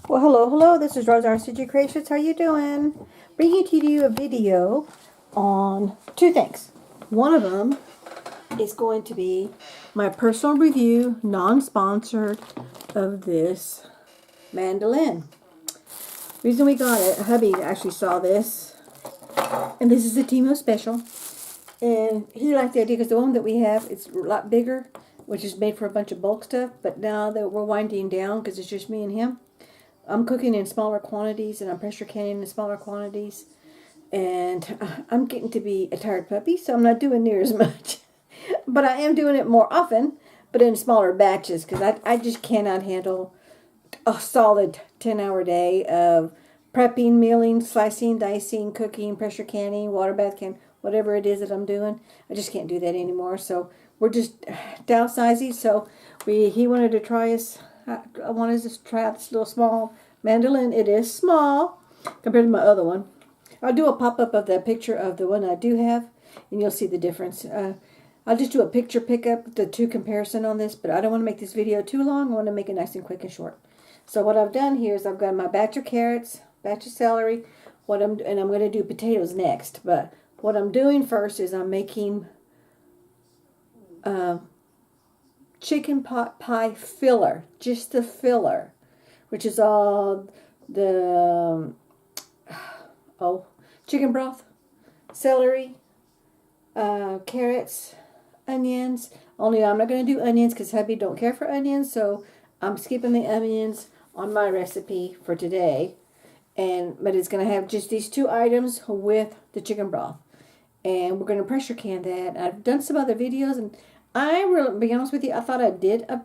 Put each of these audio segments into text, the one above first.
Well, hello. This is Rosa RCG Creations. How you doing? Bringing to you a video on two things. One of them is going to be my personal review, non-sponsored, of this mandolin. Reason we got it, hubby actually saw this, and this is a Timo special, and he liked the idea because the one that we have, it's a lot bigger, which is made for a bunch of bulk stuff. But now that we're winding down because it's just me and him, I'm cooking in smaller quantities, and I'm pressure canning in smaller quantities. And I'm getting to be a tired puppy, so I'm not doing near as much. But I am doing it more often, but in smaller batches, because I just cannot handle a solid 10-hour day of prepping, milling, slicing, dicing, cooking, pressure canning, water bath can, whatever it is that I'm doing. I just can't do that anymore. So we're just downsizing. So he wanted to try us. I wanted to try out this little small mandolin. It is small compared to my other one. I'll do a pop-up of the picture of the one I do have, and you'll see the difference. I'll just do a picture pickup, the two comparison on this, but I don't want to make this video too long. I want to make it nice and quick and short. So what I've done here is I've got my batch of carrots, batch of celery, and I'm going to do potatoes next. But what I'm doing first is I'm making chicken pot pie filler, just the filler, which is all the chicken broth, celery, carrots, onions. Only I'm not going to do onions because hubby don't care for onions, so I'm skipping the onions on my recipe for today. But it's going to have just these two items with the chicken broth, and we're going to pressure can that. I've done some other videos, and to be honest with you, I thought I did a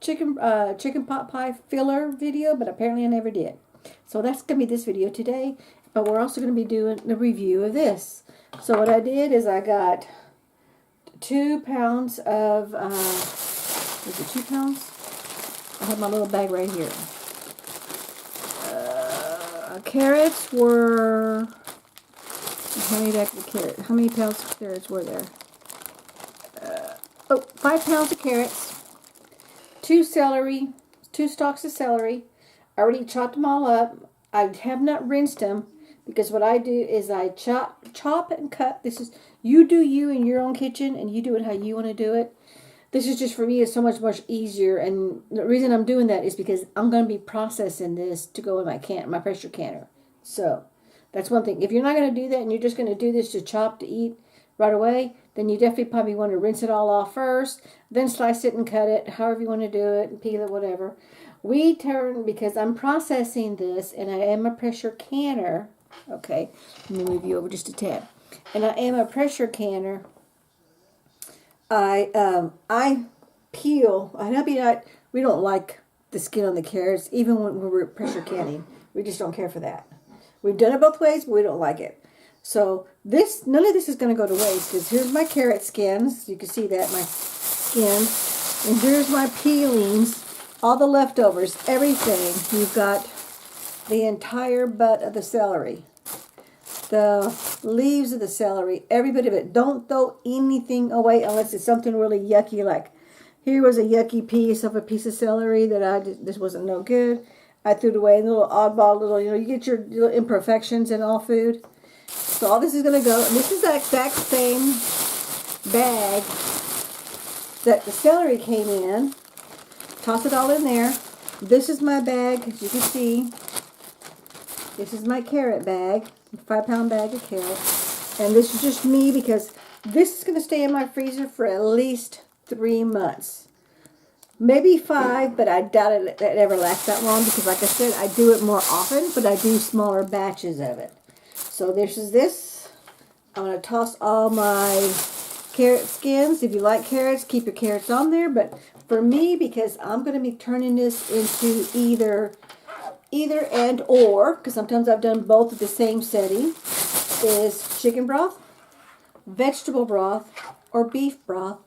chicken pot pie filler video, but apparently I never did. So that's going to be this video today. But we're also going to be doing the review of this. So what I did is I got 2 pounds of, was it 2 pounds? I have my little bag right here. Carrots were, how many pounds of carrots were there? 5 pounds of carrots, 2 celery, 2 stalks of celery. I already chopped them all up. I have not rinsed them because what I do is I chop and cut. This is, you do you in your own kitchen, and you do it how you want to do it. This is just, for me, it's so much easier, and the reason I'm doing that is because I'm going to be processing this to go in my pressure canner. So that's one thing. If you're not going to do that and you're just going to do this to chop to eat right away, then you definitely probably want to rinse it all off first, then slice it and cut it, however you want to do it, and peel it, whatever. Because I'm processing this, and I am a pressure canner. Okay, let me move you over just a tad. And I am a pressure canner. I peel. We don't like the skin on the carrots, even when we're pressure canning. We just don't care for that. We've done it both ways, but we don't like it. So none of this is going to go to waste, because here's my carrot skins. You can see that, my skin. And here's my peelings, all the leftovers, everything. You've got the entire butt of the celery, the leaves of the celery, every bit of it. Don't throw anything away unless it's something really yucky, like here was a yucky piece of celery that this wasn't no good. I threw it away. A little oddball, you get your little imperfections in all food. So all this is going to go, and this is the exact same bag that the celery came in. Toss it all in there. This is my bag, as you can see. This is my carrot bag, a 5-pound bag of carrots. And this is just me, because this is going to stay in my freezer for at least 3 months. Maybe 5, but I doubt it ever lasts that long, because like I said, I do it more often, but I do smaller batches of it. So this is this. I'm going to toss all my carrot skins. If you like carrots, keep your carrots on there. But for me, because I'm going to be turning this into either and or, because sometimes I've done both at the same setting, is chicken broth, vegetable broth, or beef broth,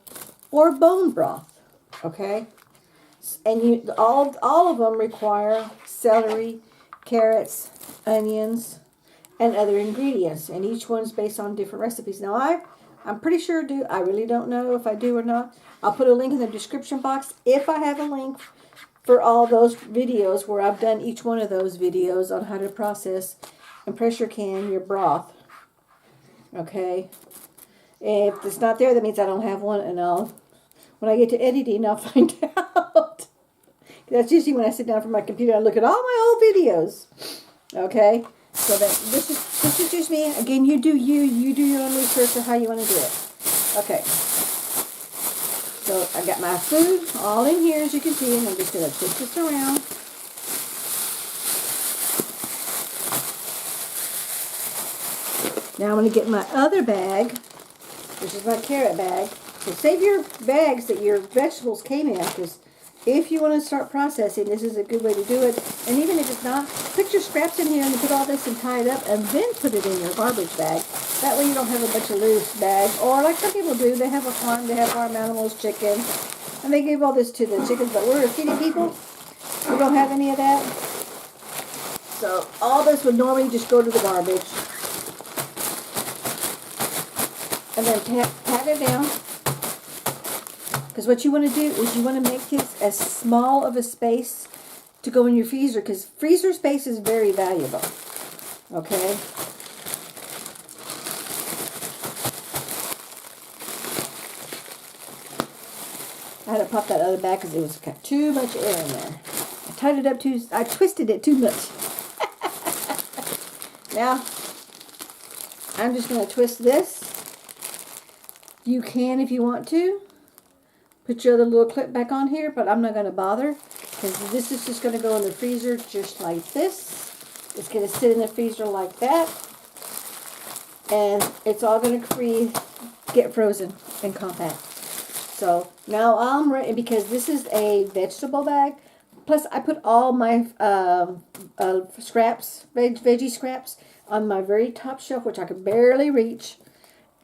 or bone broth. Okay? And all of them require celery, carrots, onions, and other ingredients, and each one's based on different recipes. Now I'm pretty sure I really don't know if I do or not. I'll put a link in the description box if I have a link for all those videos where I've done each one of those videos on how to process and pressure can your broth. Okay. If it's not there, that means I don't have one, and when I get to editing, I'll find out. That's usually when I sit down from my computer and look at all my old videos. Okay, so that this is just me. Again, you do your own research on how you want to do it. Okay, so I got my food all in here, as you can see, and I'm just going to twist this around. Now I'm going to get my other bag, which is my carrot bag. So save your bags that your vegetables came in, because if you want to start processing, this is a good way to do it. And even if it's not, put your scraps in here and put all this and tie it up, and then put it in your garbage bag. That way you don't have a bunch of loose bags. Or like some people do, they have a farm, they have farm animals, chicken, and they give all this to the chickens. But we're city people, we don't have any of that. So all this would normally just go to the garbage. And then pat it down. Because what you want to do is you want to make this as small of a space to go in your freezer, because freezer space is very valuable. Okay? I had to pop that other back because it was got too much air in there. I twisted it too much. Now, I'm just going to twist this. You can, if you want to, put your other little clip back on here, but I'm not going to bother, because this is just going to go in the freezer just like this. It's going to sit in the freezer like that, and it's all going to get frozen and compact. So now I'm ready, because this is a vegetable bag. Plus, I put all my scraps, veggie scraps, on my very top shelf, which I could barely reach.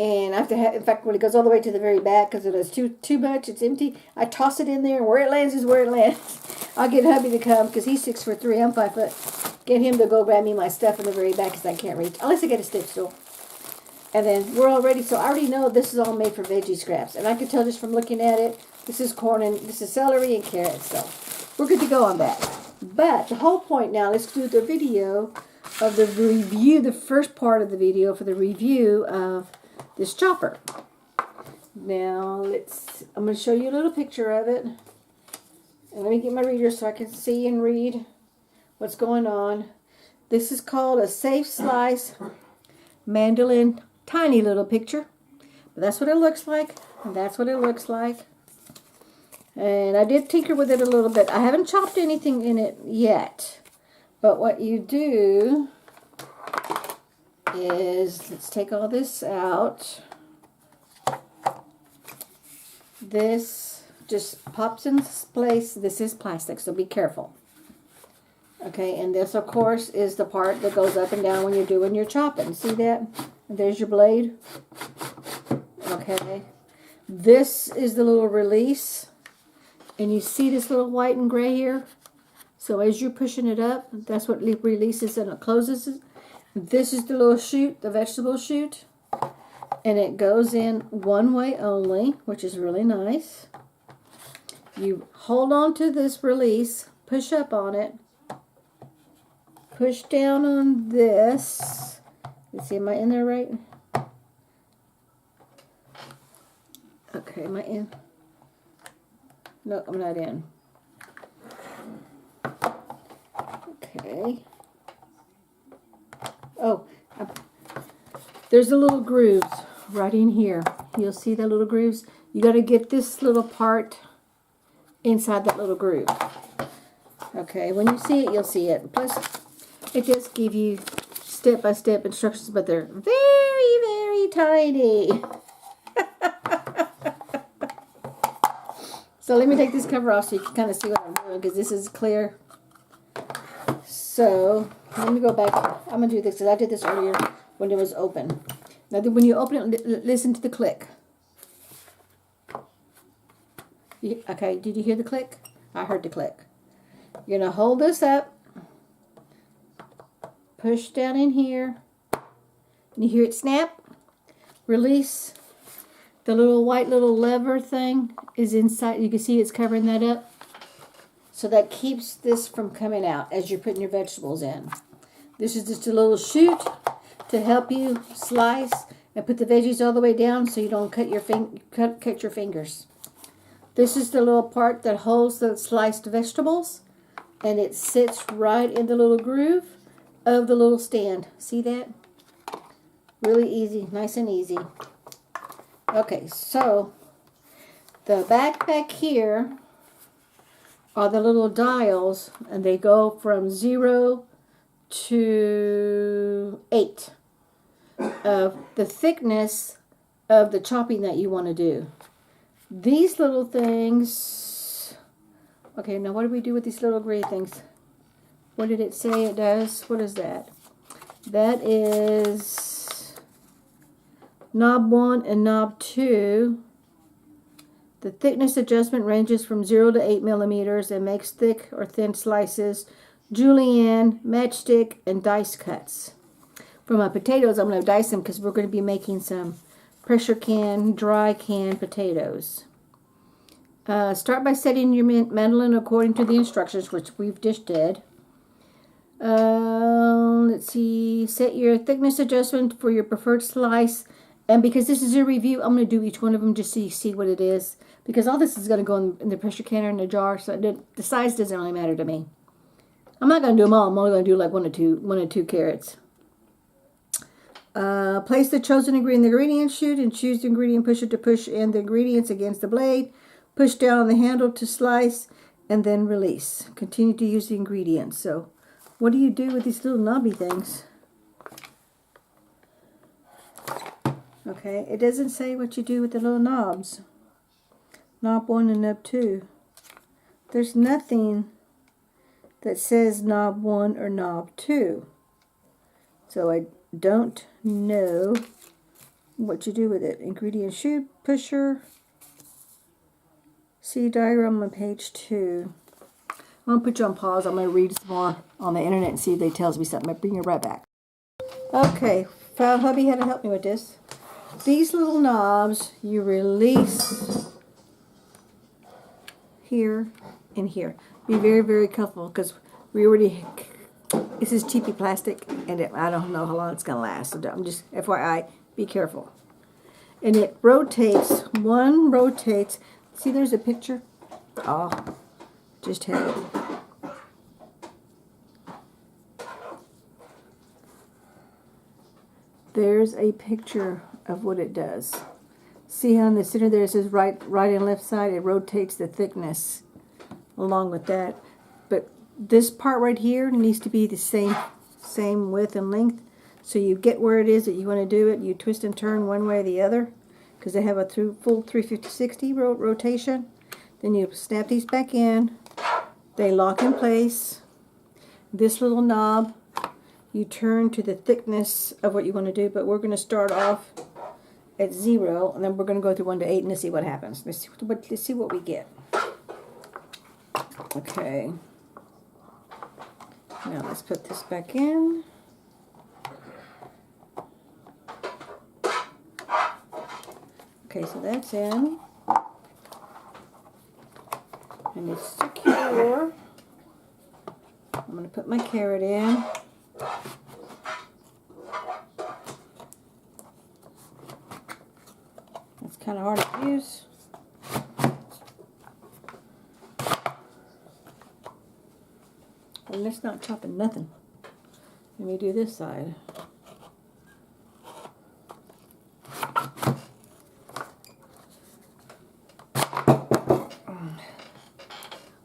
And I have to have, in fact, when it goes all the way to the very back, because it is too much, it's empty, I toss it in there, and where it lands is where it lands. I'll get hubby to come, because he's 6'3", I'm 5 foot. Get him to go grab me my stuff in the very back, because I can't reach, unless I get a step stool. And then we're all ready, so I already know this is all made for veggie scraps. And I can tell just from looking at it, this is corn, and this is celery and carrots, so we're good to go on that. But the whole point now, let's do the video of the review, the first part of the video for the review of this chopper. Now I'm going to show you a little picture of it. And let me get my reader so I can see and read what's going on. This is called a Safe Slice Mandolin. Tiny little picture. But that's what it looks like. And that's what it looks like. And I did tinker with it a little bit. I haven't chopped anything in it yet. But what you do is, let's take all this out. This just pops in place. This is plastic, so be careful. Okay, and this, of course, is the part that goes up and down when you're doing your chopping. See that? And there's your blade. Okay. This is the little release. And you see this little white and gray here? So as you're pushing it up, that's what releases and it closes it. This is the little chute, the vegetable chute, and it goes in one way only, which is really nice. You hold on to this release, push up on it, push down on this. Let's see, am I in there right? Okay, am I in? No, I'm not in. Okay. Oh, there's the little grooves right in here. You'll see the little grooves. You got to get this little part inside that little groove. Okay, when you see it, you'll see it. Plus, it does give you step-by-step instructions, but they're very, very tiny. So let me take this cover off so you can kind of see what I'm doing, because this is clear. So let me go back. I'm going to do this because I did this earlier when it was open. Now when you open it, listen to the click. Okay, did you hear the click? I heard the click. You're going to hold this up. Push down in here. And you hear it snap. Release. The little white little lever thing is inside. You can see it's covering that up. So that keeps this from coming out as you're putting your vegetables in. This is just a little chute to help you slice and put the veggies all the way down so you don't cut your fingers. This is the little part that holds the sliced vegetables, and it sits right in the little groove of the little stand. See that? Really easy, nice and easy. Okay, so the back here are the little dials, and they go from 0 to 8 of the thickness of the chopping that you want to do. These little things, okay, now what do we do with these little gray things? What did it say it does? What is that? That is knob 1 and knob 2. The thickness adjustment ranges from 0 to 8 millimeters and makes thick or thin slices, julienne, matchstick, and dice cuts. For my potatoes, I'm going to dice them because we're going to be making some pressure can, dry can potatoes. Start by setting your mandolin according to the instructions, which we've just did. Let's see. Set your thickness adjustment for your preferred slice. And because this is a review, I'm going to do each one of them just so you see what it is. Because all this is going to go in the pressure canner in the jar, so the size doesn't really matter to me. I'm not going to do them all. I'm only going to do like one or two carrots. Place the chosen ingredient in the ingredient chute and choose the ingredient pusher to push in the ingredients against the blade. Push down on the handle to slice and then release. Continue to use the ingredients. So what do you do with these little knobby things? Okay, it doesn't say what you do with the little knobs. Knob 1 and knob 2. There's nothing that says knob 1 or knob 2. So I don't know what you do with it. Ingredient chute, pusher. See diagram on page 2. I'm going to put you on pause. I'm going to read some more on the internet and see if they tells me something. I'll bring you right back. Okay, found hubby had to help me with this. These little knobs you release here and here. Be very, very careful because we already, this is cheapy plastic and I don't know how long it's going to last. So I'm just, FYI, be careful. And it rotates, one rotates. See, there's a picture. Oh, just had it. There's a picture of what it does. See how in the center there it says right and left side, it rotates the thickness along with that. But this part right here needs to be the same width and length. So you get where it is that you want to do it. You twist and turn one way or the other because they have a full 350-60 rotation. Then you snap these back in. They lock in place. This little knob, you turn to the thickness of what you want to do, but we're going to start off at 0, and then we're going to go through 1 to 8 and let's see what happens. Let's see what we get. Okay. Now let's put this back in. Okay, so that's in. And it's secure. I'm going to put my carrot in. It's kind of hard to use. And it's not chopping nothing. Let me do this side.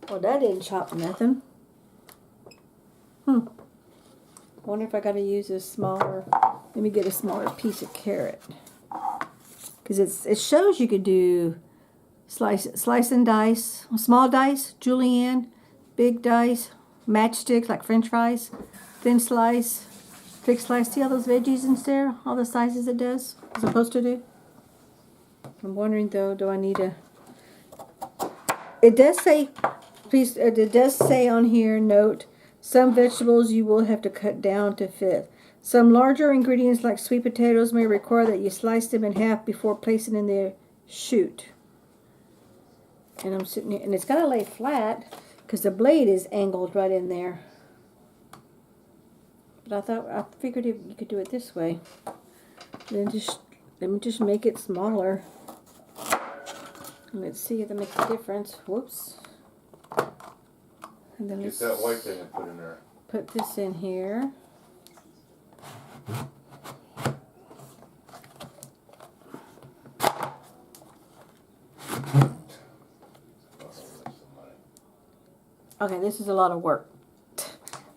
Well, that didn't chop nothing. Wonder if I got to use a smaller. Let me get a smaller piece of carrot because it shows you could do slice and dice, small dice, julienne, big dice, matchsticks like French fries, thin slice, thick slice. See all those veggies in there? All the sizes it does. It's supposed to do. I'm wondering though, do I need a? It does say. Please, it does say on here, note, some vegetables you will have to cut down to fit. Some larger ingredients like sweet potatoes may require that you slice them in half before placing in the chute. And I'm sitting here, and it's got to lay flat because the blade is angled right in there. But I figured you could do it this way. Then let me just make it smaller. Let's see if that makes a difference. Whoops. And then get that white thing and put in there. Put this in here. Okay, this is a lot of work.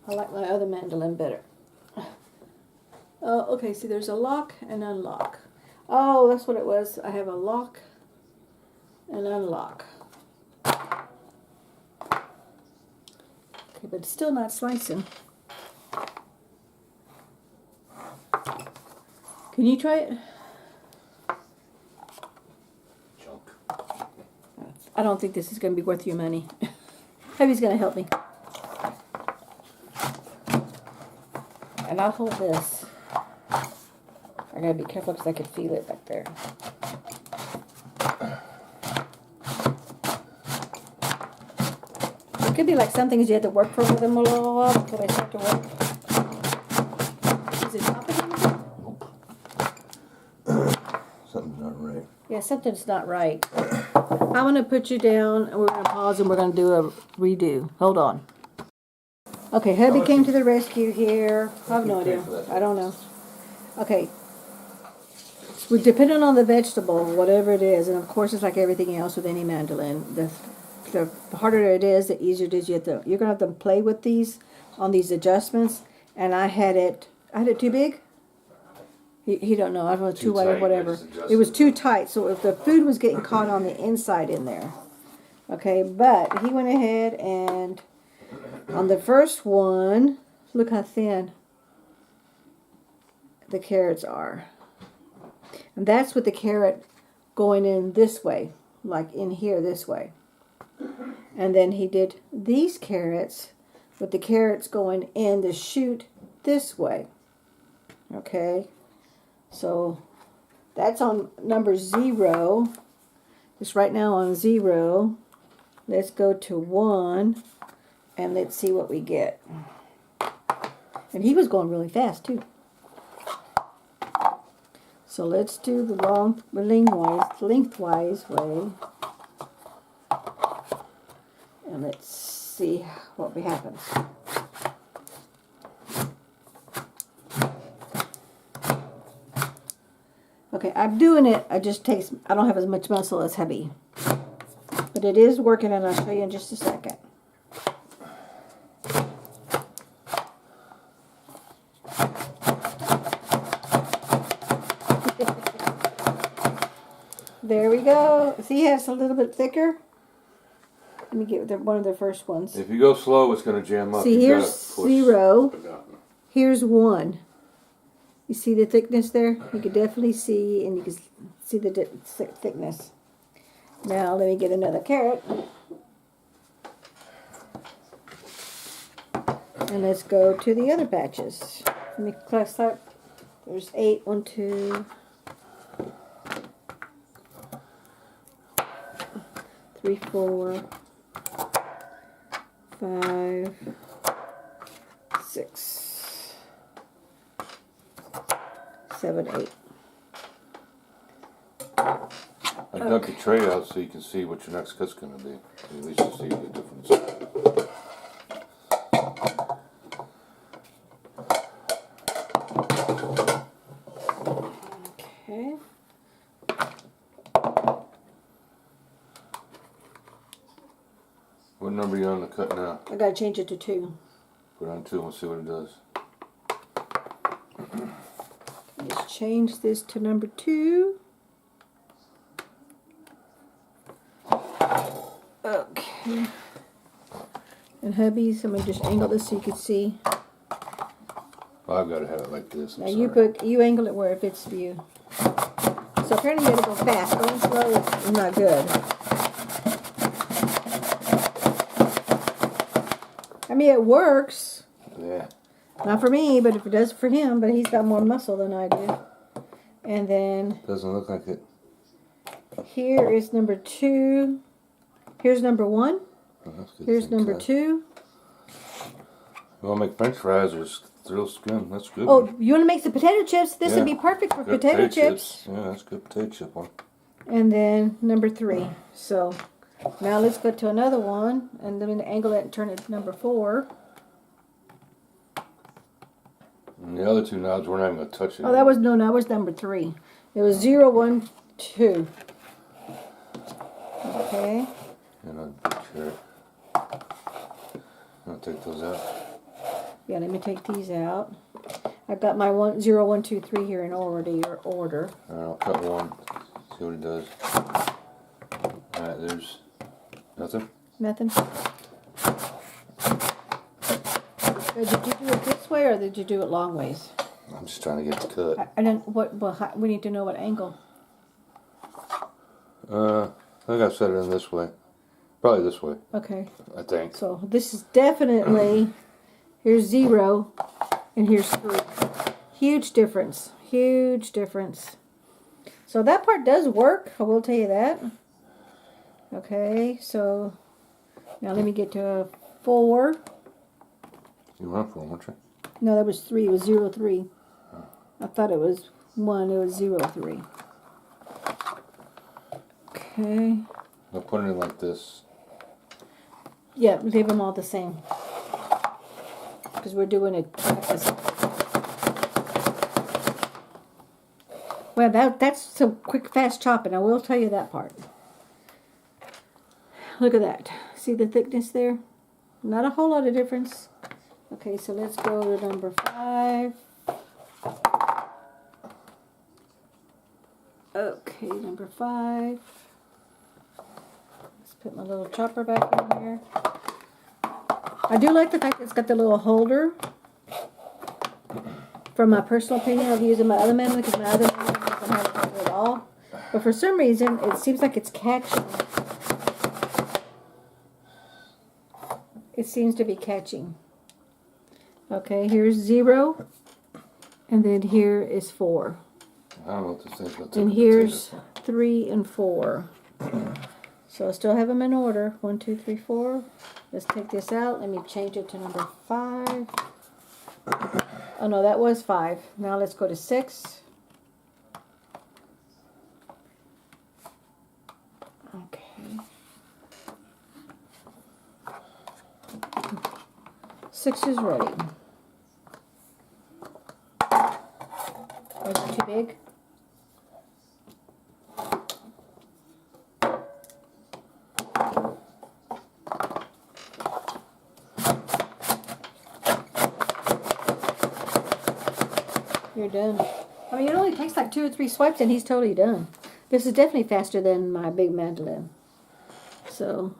I like my other mandolin better. Oh, okay, see there's a lock and unlock. Oh, that's what it was. I have a lock and unlock. Okay, but it's still not slicing. Can you try it? Junk. I don't think this is going to be worth your money. Heavy's going to help me. And I'll hold this. I gotta be careful because I can feel it back there. It could be like some things you have to work for them a little while before they start to work. Is it chopping anything? Nope. Something's not right. Yeah, something's not right. I'm gonna put you down and we're gonna pause and we're gonna do a redo. Hold on. Okay, hubby came to the rescue here. I have no idea. I don't know. Okay. We're depending on the vegetable, whatever it is, and of course it's like everything else with any mandolin. The harder it is, the easier it is. You're gonna have to play with these on these adjustments. And I had it too big. He don't know. I don't know, too wide or whatever. It was too tight, so if the food was getting caught on the inside in there. Okay, but he went ahead and on the first one, look how thin the carrots are. And that's with the carrot going in this way, like in here this way. And then he did these carrots with the carrots going in the chute this way. Okay, so that's on number 0. It's right now on 0. Let's go to 1 and let's see what we get. And he was going really fast too. So let's do the lengthwise way. And let's see what happens. Okay, I'm doing it. I don't have as much muscle as hubby. But it is working, and I'll show you in just a second. There we go. See, it's a little bit thicker. Let me get one of the first ones. If you go slow, it's going to jam up. See, here's 0. Here's 1. You see the thickness there? You can definitely see, and you can see the thickness. Now, let me get another carrot. And let's go to the other batches. Let me class up. There's 8. 1, 2, 3, 4, 5, 6, 7, 8. I dug the tray out so you can see what your next cut's going to be. At least you see the difference. Okay. What number are you on the cut now? I gotta change it to 2. Put on 2 and we'll see what it does. Let's change this to number 2. Okay. And hubby's, I'm gonna just angle this so you can see. Well, I've got to have it like this. Now you angle it where it fits for you. So apparently you gotta go fast. Going slow is not good. I mean, it works. Yeah. Not for me, but if it does for him, but he's got more muscle than I do. And then Doesn't look like it. here is number 2. Here's number 1. That's good Here's thing number cut. 2. You want to make French fries or grilled skin? That's good. Oh, you want to make some potato chips? This would Yeah. be perfect for Good potato chips. Yeah, that's good potato chip one. And then number 3. So now let's go to another one, and then angle it and turn it to number 4. And the other 2 knobs we're not even going to touch it. Oh, that was number 3. It was 0, 1, 2. Okay. And I'll carrot. I'll take those out. Yeah, let me take these out. I've got my 0, 1, 2, 3 here in order. Alright, I'll cut one. See what it does. Alright, there's nothing. Nothing. Did you do it this way or did you do it long ways? I'm just trying to get it cut. I don't. We need to know what angle. I think I set it in this way. Probably this way, Okay. I think. So this is definitely, here's 0 and here's 3. Huge difference. Huge difference. So that part does work. I will tell you that. Okay. So now let me get to a 4. You run for one, weren't you? No, that was 3. It was 0, 3. I thought it was 1. It was 0, 3. Okay. I'll put it in like this. Yeah, leave them all the same. Because we're doing it practice. Well, that's some quick, fast chopping. I will tell you that part. Look at that. See the thickness there? Not a whole lot of difference. Okay, so let's go to number 5. Okay, number 5. Let's put my little chopper back in here. I do like the fact that it's got the little holder. From my personal opinion, I've used my other mandolin because my other mandolin doesn't have a holder at all. But for some reason, it seems like it's catching. It seems to be catching. Okay, here's 0. And then here is 4. I don't know what this thing's going to take. And here's 3 and 4. So I still have them in order. 1, 2, 3, 4. Let's take this out. Let me change it to number 5. Oh no, that was 5. Now let's go to 6. Okay. 6 is ready. Is it too big? You're done. I mean, it only takes like 2 or 3 swipes and he's totally done. This is definitely faster than my big mandolin. So,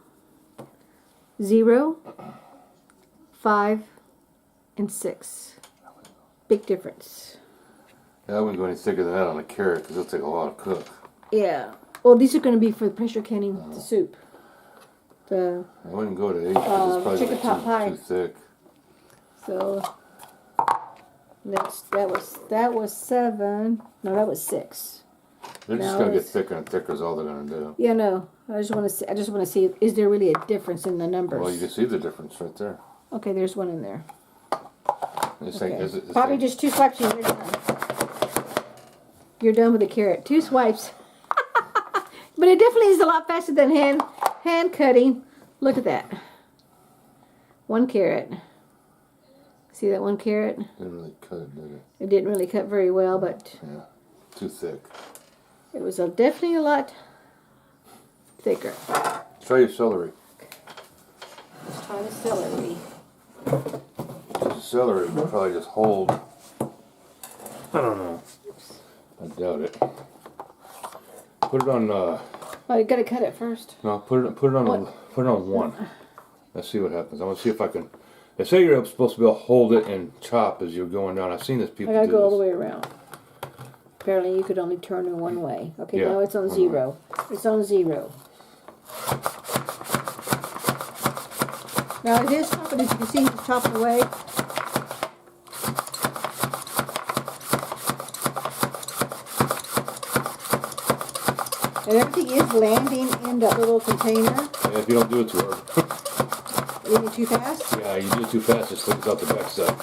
0, 5, and 6. Big difference. Yeah, I wouldn't go any thicker than that on a carrot because it'll take a lot of cook. Yeah. Well, these are going to be for the pressure canning the soup. The I wouldn't go to 8 because it's probably chicken pot pie. too thick. So that was 7. No, that was 6. They're just Now going to get it's- thicker and thicker is all they're going to do. Yeah, no. I just want to see is there really a difference in the numbers? Well, you can see the difference right there. Okay, there's one in there. This Okay. thing, this Probably thing- just 2 swipes and you're done. You're done with the carrot. 2 swipes. But it definitely is a lot faster than hand cutting. Look at that. 1 carrot. See that 1 carrot? Didn't really cut it, did it? It didn't really cut very well, but Yeah, too thick. it was definitely a lot thicker. Try your celery. Let's try the celery. The celery will probably just hold. I don't know. I doubt it. Put it on. Oh, you gotta cut it first. No, put it on. What? Put it on 1. Let's see what happens. I want to see if I can. They say you're supposed to be able to hold it and chop as you're going down. I've seen this I people gotta do go all this. the way around. Apparently you could only turn in one way. Okay, Yeah. now it's on 0. It's on 0. Now it is chopping, as you can see, it's chopping away. And everything is landing in that little container. Yeah, if you don't do it too hard. You need too fast? Yeah, you do it too fast, it slips out the backside.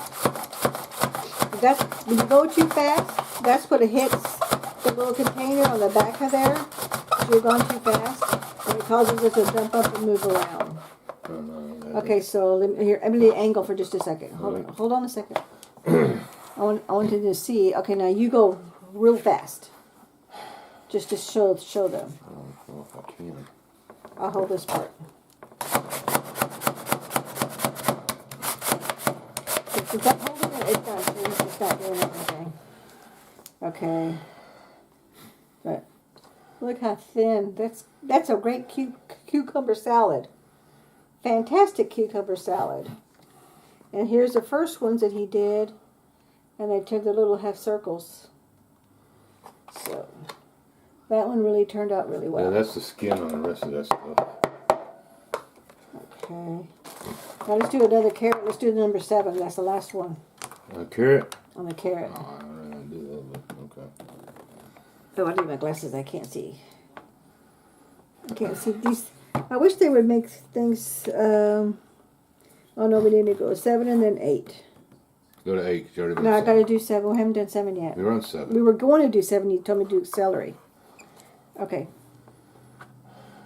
When you go too fast, that's what it hits the little container on the back of there. So you're going too fast, and it causes it to jump up and move around. Okay, so here, I'm going to angle for just a second. Hold on a second. I wanted to see. Okay, now you go real fast, just to show them. I don't know if I can. I'll hold this part. Is that holding it? It's not. It's not doing anything. Okay. But look how thin. That's a great cucumber salad. Fantastic cucumber salad. And here's the first ones that he did, and they turned the little half circles. So that one really turned out really well. Yeah, that's the skin on the rest of that stuff. Okay. Now let's do another carrot. Let's do the number 7. That's the last one. Carrot? On the carrot. Oh, I don't know how to do that, but okay. Oh, I need my glasses. I can't see. I can't see these. I wish they would make things. Oh no, we need to go 7 and then 8. Go to 8. You already No, I done got to do 7. We haven't done 7 yet. We were on 7. We were going to do 7. You told me to do celery. Okay.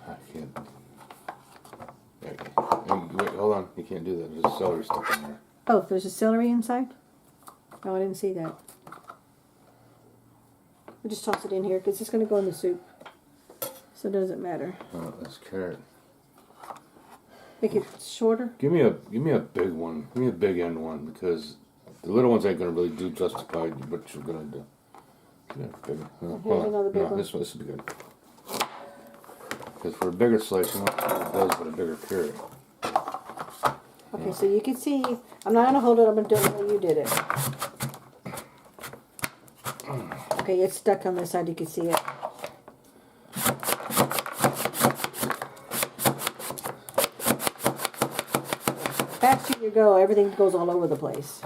I can't. Wait, hold on. You can't do that. There's celery stuck in there. Oh, there's a celery inside? Oh, I didn't see that. We'll just toss it in here because it's going to go in the soup. So it doesn't matter. Oh, that's carrot. Make it shorter? Give me a big one. Give me a big end one because the little ones ain't gonna really do justify what you're gonna do. Yeah, big. Here's another big one. This will be good. Because for a bigger slice, you know what it does with a bigger carrot. Okay, so you can see. I'm not gonna hold it. I'm gonna do it the way you did it. Okay, it's stuck on this side. You can see it. Faster you go, everything goes all over the place.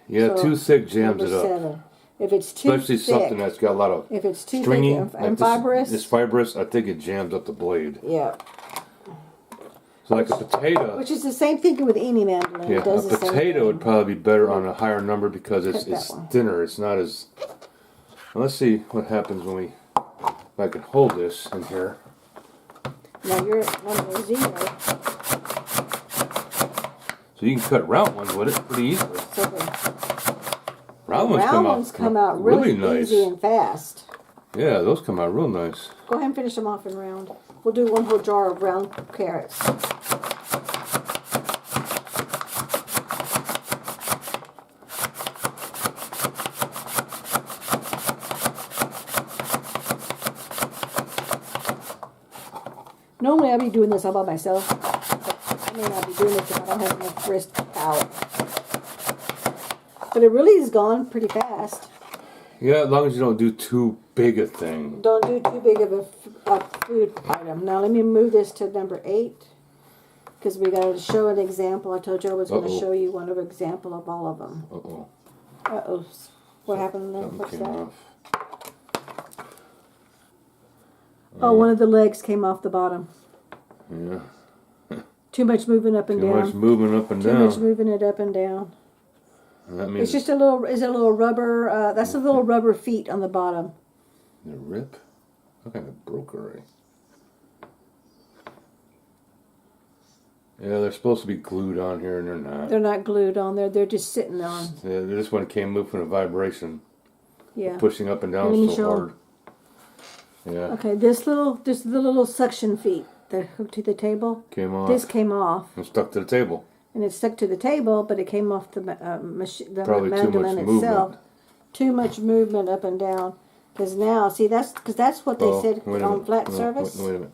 Yeah, So, too thick jams it Number up. 7. If it's too Especially thick, something that's got a lot of if it's too stringy thick and like fibrous, This fibrous, I think it jams up the blade. yeah. So like a potato. Which is the same thing with any mandolin. Yeah, It does a the same potato thing. would probably be better on a higher number because it's Cut that one. thinner. It's not as. Well, let's see what happens when we. If I can hold this in here. Now you're at number 0. So you can cut round ones with it pretty easily. So the Round ones round ones come out really nice. easy and fast. Yeah, those come out real nice. Go ahead and finish them off in round. We'll do one whole jar of round carrots. Normally I'd be doing this all by myself. But I may not be doing this if I don't have enough wrist power. But it really is gone pretty fast. Yeah, as long as you don't do too big a thing. Don't do too big of a food item. Now let me move this to number 8. Because we got to show an example. I told you I was going to show you one of example of all of them. Uh-oh. Uh-oh. What happened then? Something What's came that? off. Oh, one of the legs came off the bottom. Yeah. Too much moving up and Too down. much moving up and Too down. much moving it up and down. And that means It's just a little, is it a little rubber, that's a little rubber feet on the bottom. the rip. I kind of broke already. Yeah, they're supposed to be glued on here and they're not. They're not glued on there, they're just sitting on. Yeah, this one came moving a vibration. Yeah. Pushing up and down Let me so show 'em. hard. Yeah. Okay, this the little suction feet that hook to the table. Came off. This came off. And stuck to the table. And it stuck to the table, but it came off the Probably too mandolin much itself. movement. Too much movement up and down. Because now, see, that's what they said wait a on minute. flat No, service. Wait a minute.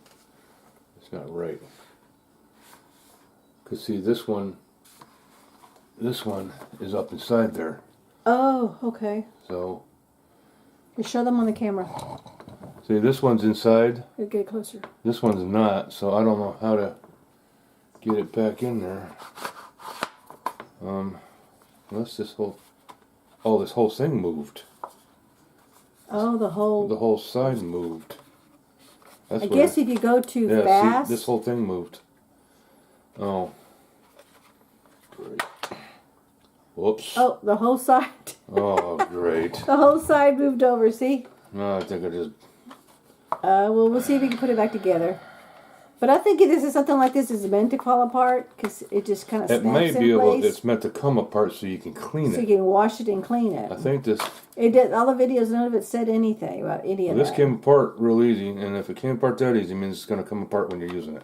It's not right. Because see, this one is up inside there. Oh, okay. So, You show them on the camera. see, this one's inside. You get closer. This one's not, so I don't know how to get it back in there. Unless this whole thing moved. Oh, the whole side moved. That's I what guess if you go too yeah, fast. see, this whole thing moved. Oh, Whoops. Oh, the whole side. Oh, great. The whole side moved over, see? No, I think I just... Well, we'll see if we can put it back together. But I think this is something like this is meant to fall apart because it just kind of snaps It may in be able... place. It's meant to come apart so you can clean So it. you can wash it and clean it. I think this... It did, all the videos, none of it said anything about any of This that. came apart real easy, and if it came apart that easy, it means it's going to come apart when you're using it.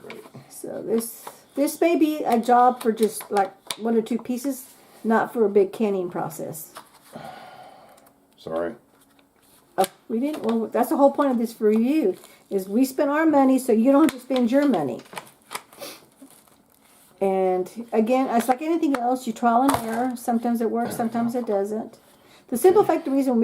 Great. So this may be a job for just like 1 or 2 pieces, not for a big canning process. Sorry. Oh, we didn't. Well, that's the whole point of this review is we spend our money so you don't have to spend your money. And again, it's like anything else. You trial and error. Sometimes it works. Sometimes it doesn't. The simple fact, the reason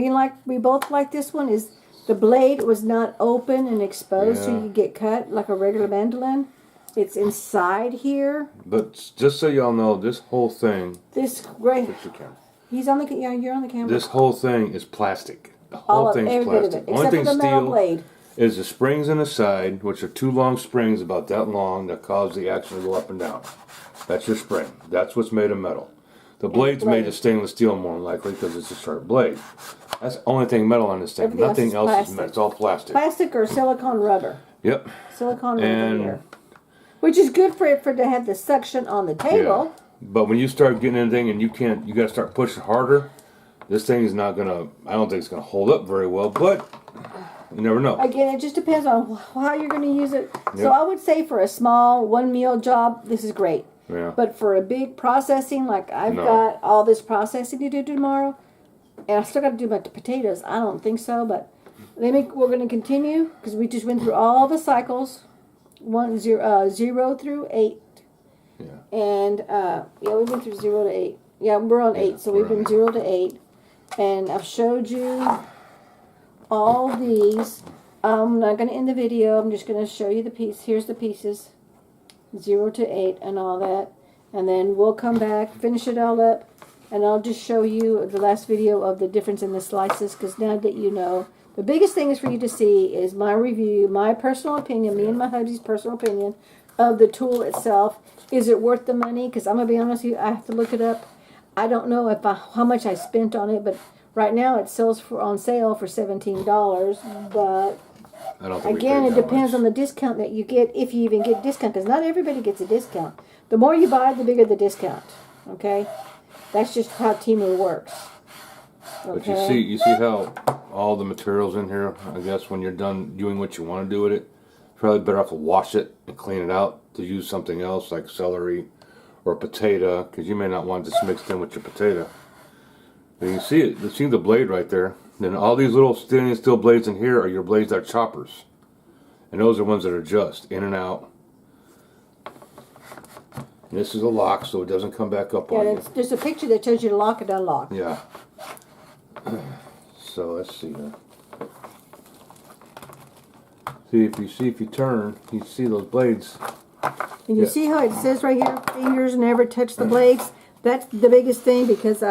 we both like this one is the blade was not open and exposed, so you get cut like a regular mandolin. It's inside here. But just so y'all know, this whole thing... This great. Fix your camera. He's on the. Yeah, you're on the camera. This whole thing is plastic. The All whole of thing's every bit of plastic. it, Only except thing for the metal steel blade. is the springs in the side, which are 2 long springs about that long that cause the action to go up and down. That's your spring. That's what's made of metal. The blade's made of stainless steel more than likely because it's a sharp blade. That's the only thing metal on this thing. Everything Nothing else plastic. is metal. It's all plastic. Plastic or silicone rubber. Yep. Silicone rubber And- here. Which is good for it to have the suction on the table. Yeah. But when you start getting anything and you got to start pushing harder, this thing is not going to, I don't think it's going to hold up very well, but you never know. Again, it just depends on how you're going to use it. So Yep. I would say for a small 1 meal job, this is great. Yeah. But for a big processing, like I've No. got all this processing to do tomorrow, and I still got to do my potatoes. I don't think so, but we're going to continue because we just went through all the cycles, 0 through 8. Yeah. And we went through 0 to 8. Yeah, we're on 8, so we've been 0 to 8. And I've showed you all these. I'm not going to end the video. I'm just going to show you the piece. Here's the pieces, 0 to 8 and all that. And then we'll come back, finish it all up, and I'll just show you the last video of the difference in the slices, because now that you know, the biggest thing is for you to see is my review, my personal opinion, me and my hubby's personal opinion of the tool itself. Is it worth the money? Because I'm going to be honest with you, I have to look it up. I don't know how much I spent on it, but right now it sells on sale for $17. But I don't think again, we it paid that depends much. on the discount that you get, if you even get discount, because not everybody gets a discount. The more you buy, the bigger the discount. Okay, that's just how Temu works. But you see how all the materials in here, I guess when you're done doing what you want to do with it, probably better off to wash it and clean it out to use something else like celery or potato, because you may not want this mixed in with your potato. But you can see it. You see the blade right there. Then all these little stainless steel blades in here are your blades that are choppers. And those are ones that are just in and out. This is a lock so it doesn't come back up on you. There's a picture that shows you to lock and unlock. Yeah. So let's see here. If you turn, you see those blades. And you see how it says right here, fingers never touch the blades. That's the biggest thing because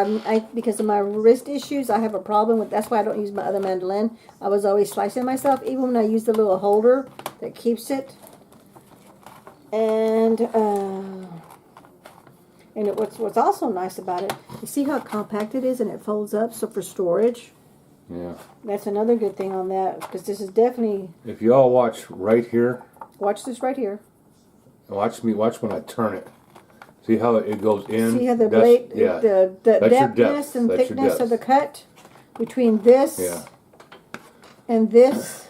because of my wrist issues, I have a problem with. That's why I don't use my other mandolin. I was always slicing myself, even when I use the little holder that keeps it. And what's also nice about it, you see how compact it is and it folds up, so for storage. Yeah. That's another good thing on that, because this is definitely. If you all watch right here, Watch this right here. watch when I turn it. See how it goes in? See how the That's- blade, yeah. the That's your depthness depth. and That's your thickness of the depth. cut between this Yeah. and this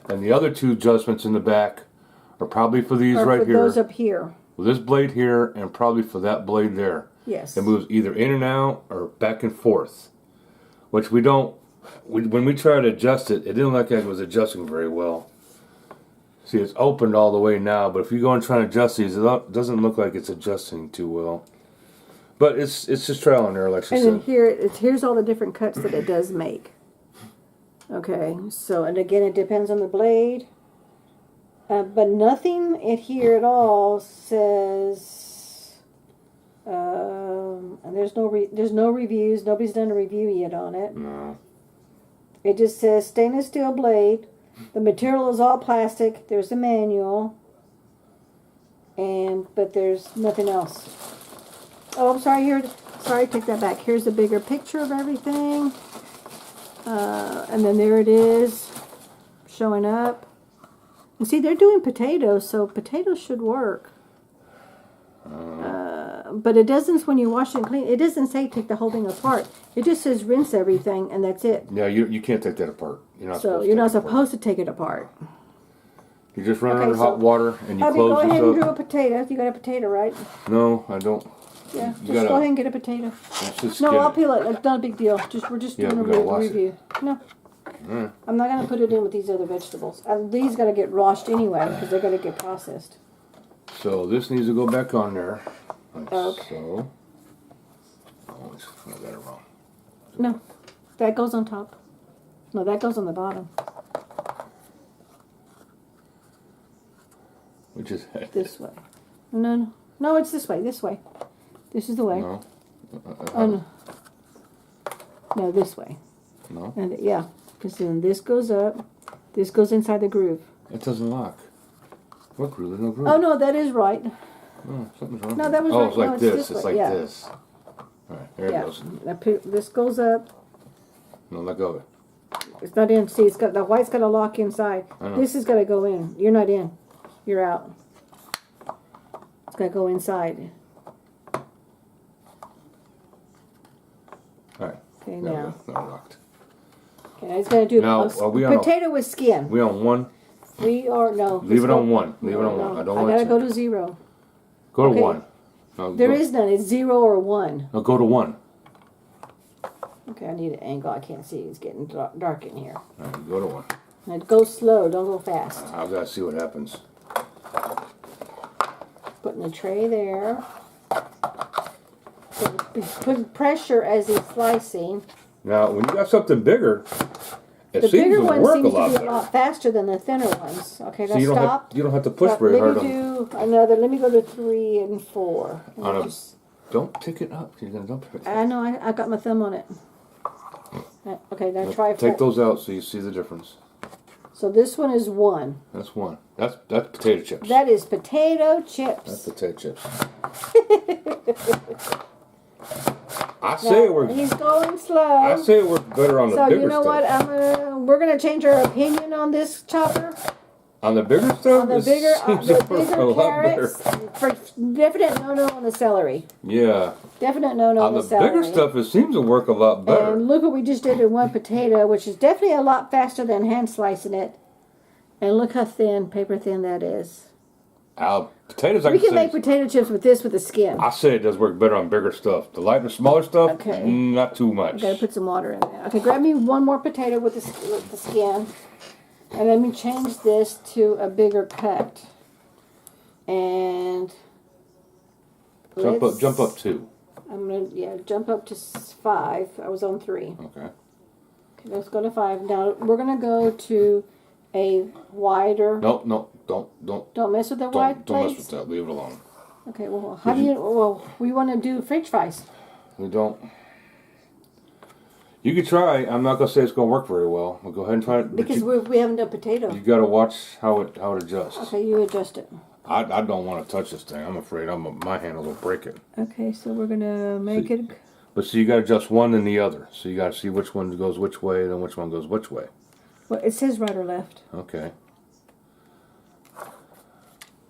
And the other two adjustments in the back are probably for these are right for here. those up here. With this blade here and probably for that blade there. Yes. It moves either in and out or back and forth. Which we don't, when we tried to adjust it, it didn't look like it was adjusting very well. See, it's opened all the way now, but if you go and try to adjust these, it doesn't look like it's adjusting too well. But it's just trial and error, like she And said. then here's all the different cuts that it does make. Okay, so, and again, it depends on the blade. But nothing in here at all says, and there's no reviews. Nobody's done a review yet on it. No. It just says stainless steel blade. The material is all plastic. There's a manual. but there's nothing else. Oh, I'm sorry. Sorry, take that back. Here's a bigger picture of everything. And then there it is, showing up. And see, they're doing potatoes, so potatoes should work. But it doesn't, when you wash and clean, it doesn't say take the whole thing apart. It just says rinse everything, and that's it. Yeah, you can't take that apart. You're not So you're not supposed to take it apart. You just run it under hot water and you close go this ahead and up. do a potato. You got a potato, right? No, I don't. Yeah, just go ahead and get a potato. No, I'll peel it. It's not a big deal. We're just doing a review. No. Right. I'm not going to put it in with these other vegetables. These got to get washed anyway because they're going to get processed. So this needs to go back on there. Like okay. So. Oh, I got it wrong. No, that goes on top. No, that goes on the bottom. Which is this way. No, it's this way. This way. This is the way. No. Oh no. No, this way. No. And yeah, because then this goes up. This goes inside the groove. It doesn't lock. What groove? There's no groove. Oh no, that is right. Oh, something's wrong. No, that was right. right. It's like this. It's like yeah. this. All right, there it goes. This goes up. No, let go of it. It's not in. See, it's got the white's got to lock inside. This is got to go in. You're not in. You're out. It's got to go inside. All right. Okay, now. Not locked. Okay, it's going to do now, a potato with skin. We on one? We are, no. Leave it on one. Leave it on one. I don't want to. I got to go to 0. Go to 1. No, there is none. It's 0 or 1. No, go to 1. Okay, I need an angle. I can't see. It's getting dark in here. All right, go to 1. And go slow. Don't go fast. I've got to see what happens. Putting the tray there. Putting pressure as he's slicing. Now, when you got something bigger, it the seems bigger to one work seems a lot to be better. a lot faster than the thinner ones. Okay, So now you stop. you don't have to push very hard. Let me do another. Let me go to 3 and 4. And don't pick it up. You're gonna dump it. I know. I got my thumb on it. Okay, now try 4. Take those out so you see the difference. So this one is 1. That's 1. That's potato chips. That is potato chips. That's potato chips. I say it works. He's going slow. I say it works better on the bigger stuff. So you know what? We're gonna change our opinion on this chopper. On the bigger stuff. On the bigger carrots. For definite no on the celery. Yeah. Definite no on the celery. On the bigger stuff, it seems to work a lot better. And look what we just did in one potato, which is definitely a lot faster than hand slicing it. And look how thin, paper thin that is. Potatoes. We can make potato chips with this with the skin. I say it does work better on bigger stuff. The lighter, smaller stuff, okay. Not too much. I gotta put some water in there. Okay, grab me one more potato with the skin, and let me change this to a bigger cut. And jump up 2. I'm gonna jump up to 5. I was on 3. Okay. Okay, let's go to 5. Now we're gonna go to a wider. No, don't. Don't mess with the wide Don't plates? mess with that. Leave it alone. Okay, well, how do you? Well, we want to do French fries. We don't. You could try. I'm not gonna say it's gonna work very well. We'll go ahead and try it. Because we haven't done potato. You gotta watch how it adjusts. Okay, you adjust it. I don't want to touch this thing. I'm afraid my handles will break it. Okay, so we're gonna make it. But so you gotta adjust one and the other. So you gotta see which one goes which way, then which one goes which way. Well, it says right or left. Okay.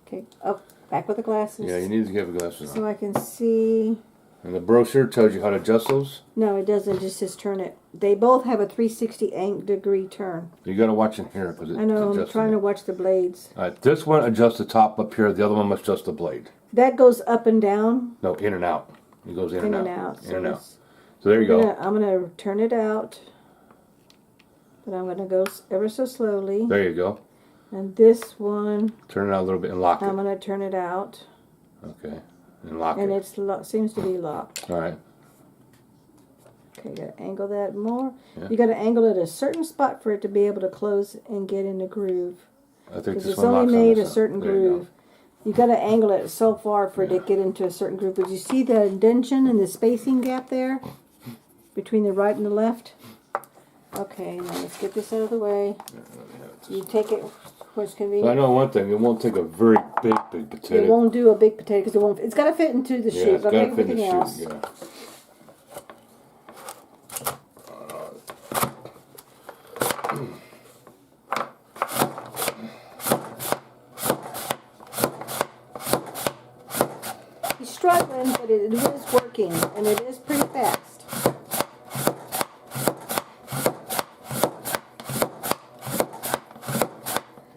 Okay, up, back with the glasses. Yeah, you need to get the glasses on. So I can see. And the brochure tells you how to adjust those? No, it doesn't. It just says turn it. They both have a 360-degree turn. You got to watch in here because I know. I'm trying to watch the blades. All right, this one adjusts the top up here. The other one must adjust the blade. That goes up and down. No, in and out. It goes in and out. In and out. So there you go. I'm gonna turn it out, but I'm gonna go ever so slowly. There you go. And this one. Turn it out a little bit and lock it. I'm gonna turn it out. Okay. And lock it. And it seems to be locked. All right. Okay, gotta angle that more. Yeah. You gotta angle it at a certain spot for it to be able to close and get in the groove. I think this it's one only locks on made this a side. certain There groove. You gotta angle it so far for it to get into a certain groove. But you see the indentation and the spacing gap there between the right and the left? Okay, now let's get this out of the way. You take it course, So I convenient. know one thing, it won't take a very big It potato. won't do a big potato because it won't. It's got to fit into the Yeah, chute, it's but got like to fit in the everything else. chute, yeah. He's struggling, but it is working, and it is pretty fast.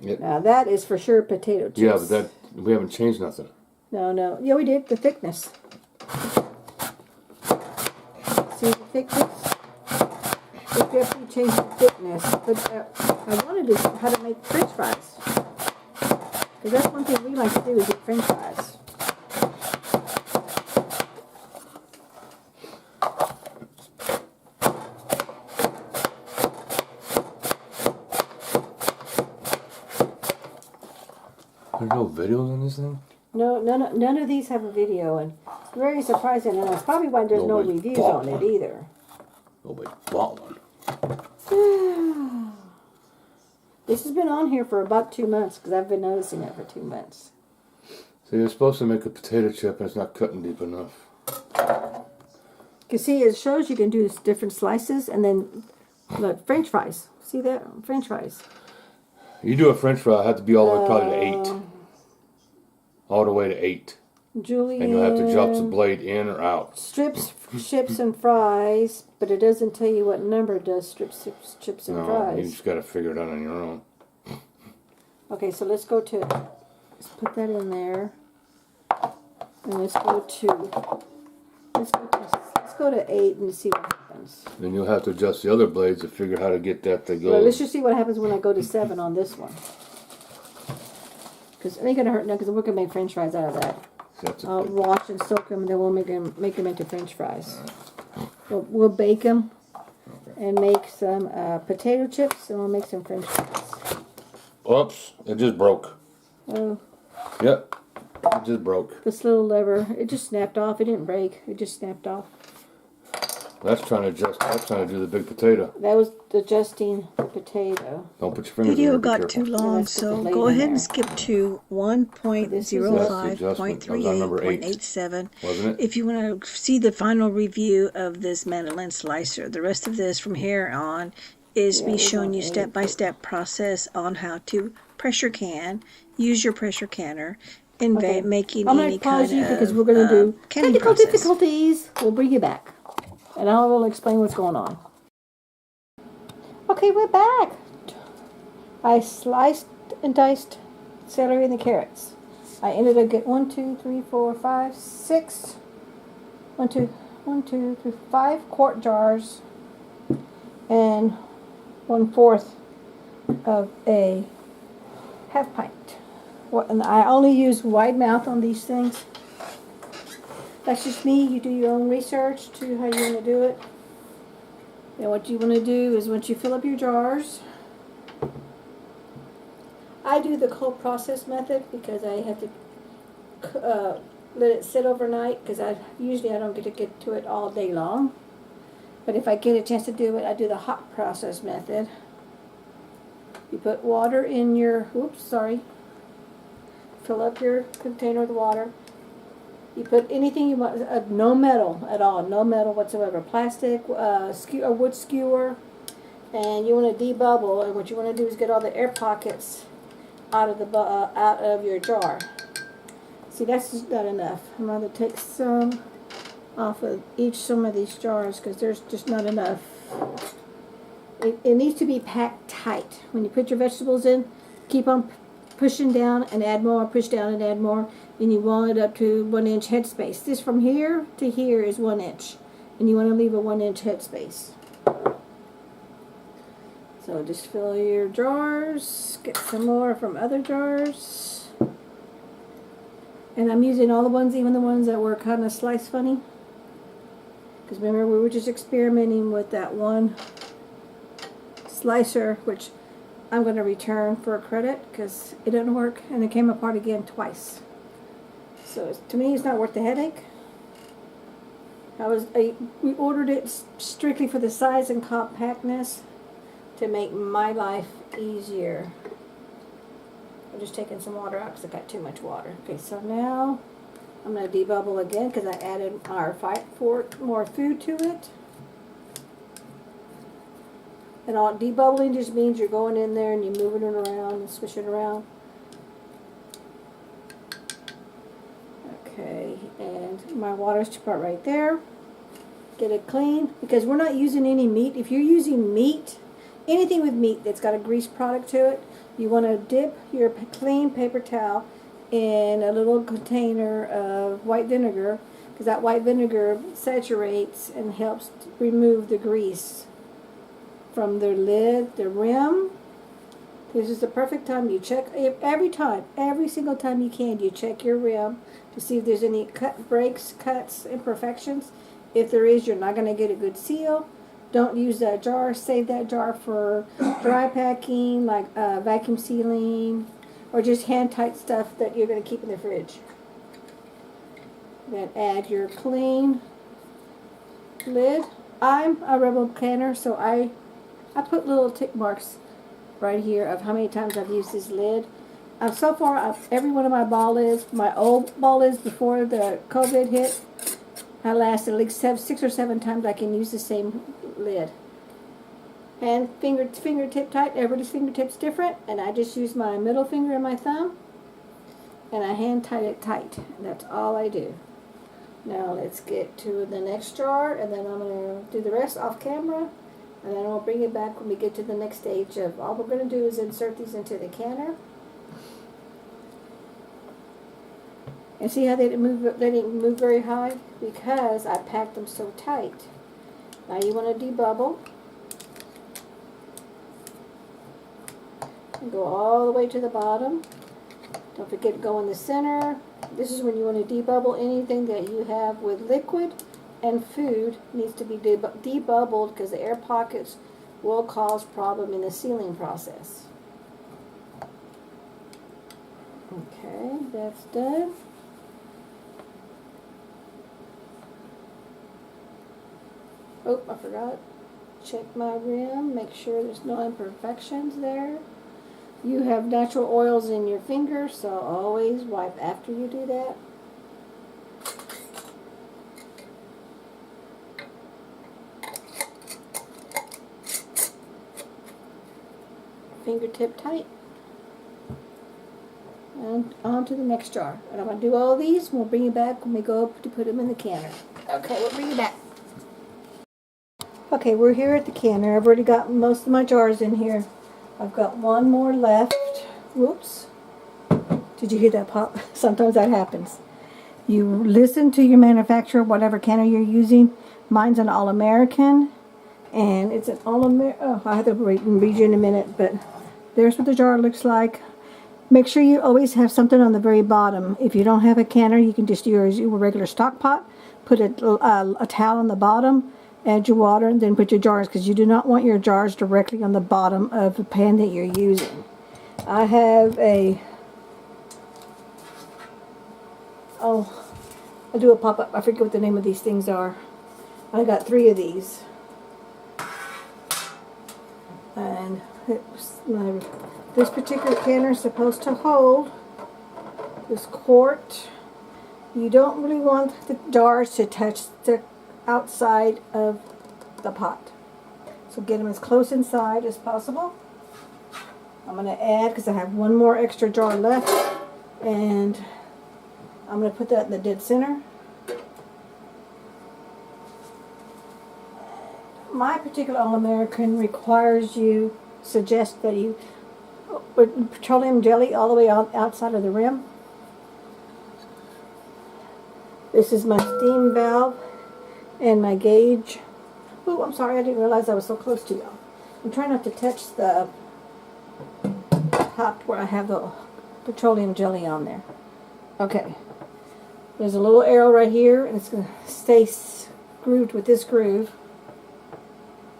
Yep. Now that is for sure potato chips. Yeah, but we haven't changed nothing. No. Yeah, we did. The thickness. See the thickness? We definitely changed the thickness. But I wanted to how to make French fries. Because that's one thing we like to do is eat French fries. There's no videos on this thing? No, none of these have a video, and it's very surprising, and that's probably why there's no Nobody reviews bought on it one. either. Nobody bought one. This has been on here for about 2 months because I've been noticing it for 2 months. See, you're supposed to make a potato chip and it's not cutting deep enough. You see, it shows you can do different slices, and then look, French fries. See that? French fries. You do a French fry, it have to be all the way probably to 8. All the way to 8. Julian. And you'll have to drop the blade in or out. Strips, chips, and fries, but it doesn't tell you what number does strips, chips, and No, fries. you just got to figure it out on your own. Okay, so let's go to, let's put that in there, and let's go to 8 and see what happens. Then you'll have to adjust the other blades to figure how to get that to go. Well, let's just see what happens when I go to 7 on this one. Because it ain't gonna hurt now, because we're gonna make French fries out of that. That's I'll wash and soak them, and then we'll make them into French fries. We'll bake them and make some potato chips, and we'll make some French fries. Oops, it just broke. Oh, Yep, it just broke. this little lever, it just snapped off. It didn't break. It just snapped off. That's trying to adjust. That's trying to do the big potato. That was adjusting the potato. Don't put your fingers in Video there. Be got careful. too long, let's put the so blade go in ahead there. and skip to That's the adjustment. That was on number 8. 1.05.38.87 Wasn't it? if you want to see the final review of this mandolin slicer. The rest of this from here on is Yeah, me it was showing on you 8. step-by-step process on how to pressure can, use your pressure canner, in Okay. making I'm going any to pause kind you of because we're going to do canning technical process. difficulties. We'll bring you back. And I will explain what's going on. Okay, we're back. I sliced and diced celery and the carrots. I ended up getting 1, 2, 3, 4, 5, 6. 1, 2, 3, 5 quart jars and 1/4 of a half pint. And I only use wide mouth on these things. That's just me. You do your own research to how you want to do it. And what you want to do is once you fill up your jars, I do the cold process method because I have to let it sit overnight because I don't get to it all day long. But if I get a chance to do it, I do the hot process method. You put water in your, fill up your container with water. You put anything you want, no metal at all, no metal whatsoever. Plastic, a wood skewer, and you want to debubble. And what you want to do is get all the air pockets out of your jar. See, that's just not enough. I'm going to take some off of some of these jars because there's just not enough. It needs to be packed tight. When you put your vegetables in, keep on pushing down and add more, push down and add more. And you want it up to 1 inch headspace. This from here to here is 1 inch. And you want to leave a 1 inch headspace. So just fill your jars. Get some more from other jars. And I'm using all the ones, even the ones that were kind of sliced funny. Because remember, we were just experimenting with that one slicer, which I'm going to return for a credit because it didn't work and it came apart again twice. So to me, it's not worth the headache. We ordered it strictly for the size and compactness to make my life easier. I'm just taking some water out because I got too much water. Okay, so now I'm going to debubble again because I added our more food to it. And all debubbling just means you're going in there and you're moving it around and swishing it around. Okay, and my water's about right there. Get it clean because we're not using any meat. If you're using meat, anything with meat that's got a grease product to it, you want to dip your clean paper towel in a little container of white vinegar because that white vinegar saturates and helps remove the grease from the lid, the rim. This is the perfect time you check every single time you can, you check your rim to see if there's any breaks, cuts, imperfections. If there is, you're not going to get a good seal. Don't use that jar. Save that jar for dry packing, like vacuum sealing, or just hand-tight stuff that you're going to keep in the fridge. Then add your clean lid. I'm a rebel canner, so I put little tick marks right here of how many times I've used this lid. So far, every one of my old ball lids before the COVID hit, I lasted at least 6 or 7 times I can use the same lid. And fingertip tight, everybody's fingertip's different, and I just use my middle finger and my thumb, and I hand tight it tight. And that's all I do. Now let's get to the next jar, and then I'm going to do the rest off camera, and then I'll bring it back when we get to the next stage of all we're going to do is insert these into the canner. And see how they didn't move very high? Because I packed them so tight. Now you want to debubble. And go all the way to the bottom. Don't forget to go in the center. This is when you want to debubble anything that you have with liquid and food needs to be debubbled because the air pockets will cause problem in the sealing process. Okay, that's done. Oh, I forgot. Check my rim, make sure there's no imperfections there. You have natural oils in your fingers, so always wipe after you do that. Fingertip tight. And on to the next jar. And I'm going to do all of these, and we'll bring you back when we go up to put them in the canner. Okay, we'll bring you back. Okay, we're here at the canner. I've already got most of my jars in here. I've got one more left. Whoops. Did you hear that pop? Sometimes that happens. You listen to your manufacturer, whatever canner you're using. Mine's an All-American. And it's an All-American. Oh, I have to read you in a minute. But there's what the jar looks like. Make sure you always have something on the very bottom. If you don't have a canner, you can just use your regular stock pot. Put a towel on the bottom. Add your water and then put your jars because you do not want your jars directly on the bottom of the pan that you're using. I have I do a pop-up. I forget what the name of these things are. I got 3 of these. And this particular canner is supposed to hold this quart. You don't really want the jars to touch the outside of the pot. So get them as close inside as possible. I'm going to add, because I have one more extra jar left, and I'm going to put that in the dead center. My particular All-American suggests that you put petroleum jelly all the way outside of the rim. This is my steam valve and my gauge. Oh, I'm sorry, I didn't realize I was so close to y'all. I'm trying not to touch the top where I have the petroleum jelly on there. Okay. There's a little arrow right here, and it's going to stay grooved with this groove.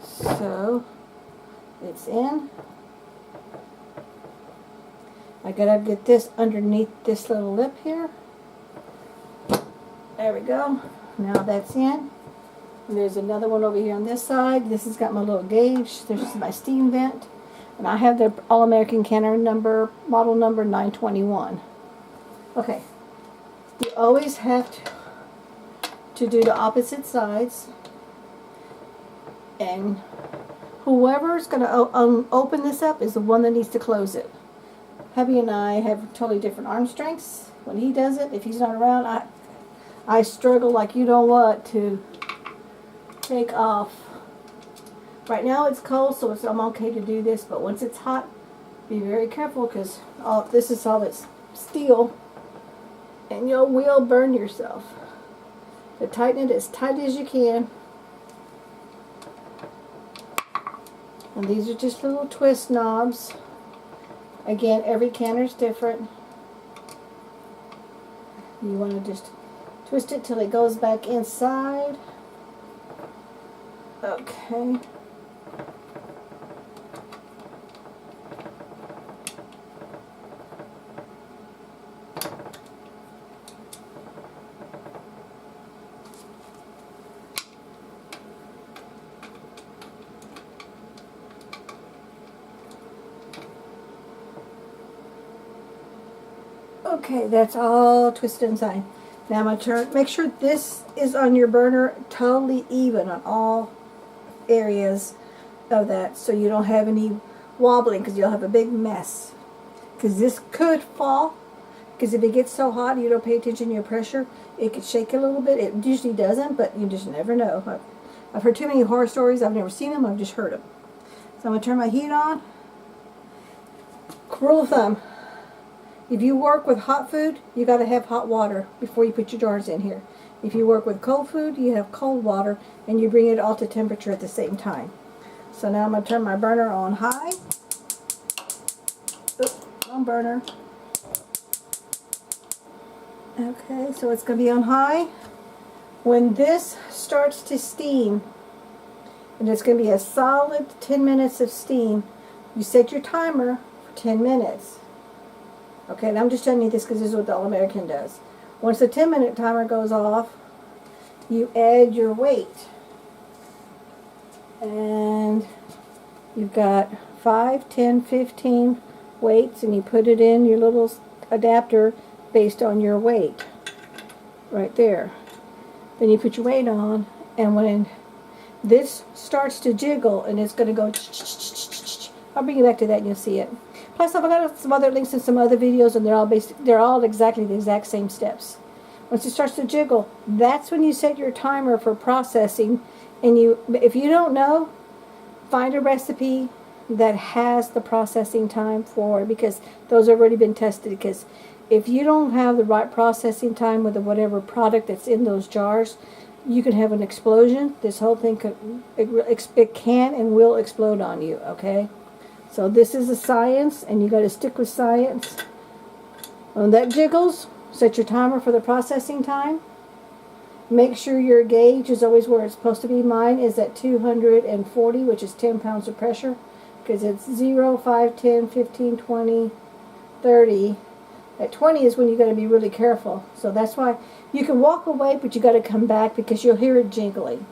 So, it's in. I gotta get this underneath this little lip here. There we go. Now that's in. And there's another one over here on this side. This has got my little gauge. There's my steam vent. And I have the All-American canner number, model number 921. Okay. You always have to do the opposite sides. And whoever's going to open this up is the one that needs to close it. Hubby and I have totally different arm strengths. When he does it, if he's not around, I struggle like you know what to take off. Right now it's cold, so I'm okay to do this, but once it's hot, be very careful because this is all it's steel, and you will burn yourself. So tighten it as tight as you can. And these are just little twist knobs. Again, every canner is different. You want to just twist it till it goes back inside. Okay. Okay, that's all twisted inside. Now I'm going to turn, make sure this is on your burner totally even on all areas of that, so you don't have any wobbling, because you'll have a big mess. Because this could fall, because if it gets so hot and you don't pay attention to your pressure, it could shake a little bit. It usually doesn't, but you just never know. I've heard too many horror stories. I've never seen them. I've just heard them. So I'm going to turn my heat on. Rule of thumb. If you work with hot food, you got to have hot water before you put your jars in here. If you work with cold food, you have cold water, and you bring it all to temperature at the same time. So now I'm going to turn my burner on high. Oops, wrong burner. Okay, so it's going to be on high. When this starts to steam, and it's going to be a solid 10 minutes of steam, you set your timer for 10 minutes. Okay, and I'm just telling you this because this is what the All-American does. Once the 10-minute timer goes off, you add your weight. And you've got 5, 10, 15 weights, and you put it in your little adapter based on your weight. Right there. Then you put your weight on, and when this starts to jiggle, and it's going to go, I'll bring you back to that and you'll see it. Plus, I've got some other links in some other videos, and they're all exactly the exact same steps. Once it starts to jiggle, that's when you set your timer for processing. And if you don't know, find a recipe that has the processing time for it, because those have already been tested. Because if you don't have the right processing time with whatever product that's in those jars, you can have an explosion. This whole thing it can and will explode on you. Okay. So this is a science, and you got to stick with science. When that jiggles, set your timer for the processing time. Make sure your gauge is always where it's supposed to be. Mine is at 240, which is 10 pounds of pressure, because it's 0, 5, 10, 15, 20, 30. At 20 is when you got to be really careful. So that's why you can walk away, but you got to come back because you'll hear it jiggling.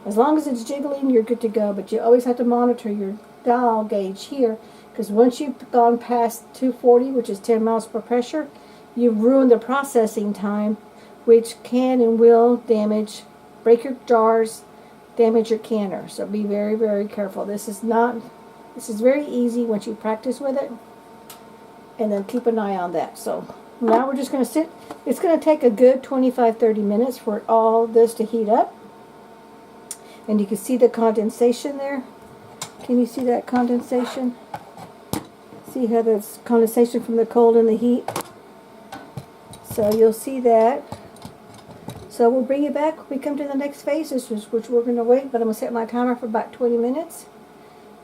As long as it's jiggling, you're good to go, but you always have to monitor your dial gauge here, because once you've gone past 240, which is 10 miles per pressure, you've ruined the processing time, which can and will break your jars, damage your canner. So be very, very careful. This is very easy once you practice with it, and then keep an eye on that. So now we're just going to sit. It's going to take a good 25-30 minutes for all this to heat up, and you can see the condensation there. Can you see that condensation? See how there's condensation from the cold and the heat? So you'll see that. So we'll bring you back when we come to the next phase, which we're going to wait, but I'm going to set my timer for about 20 minutes.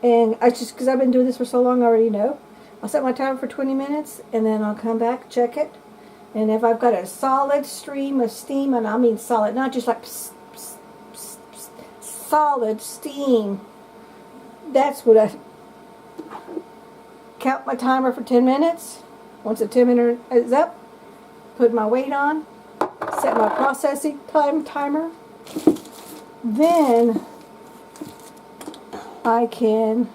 And because I've been doing this for so long, I already know. I'll set my timer for 20 minutes, and then I'll come back, check it. And if I've got a solid stream of steam, and I mean solid, not just like pss, pss, pss, pss, solid steam, that's what I count my timer for 10 minutes. Once the 10 minutes is up, put my weight on, set my processing timer. Then I can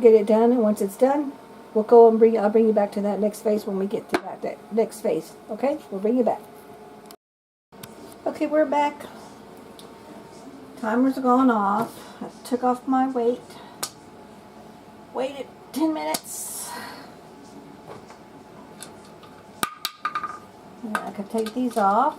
get it done, and once it's done, we'll go and I'll bring you back to that next phase when we get to that next phase. Okay? We'll bring you back. Okay, we're back. Timer's gone off. I took off my weight. Waited 10 minutes. And I can take these off.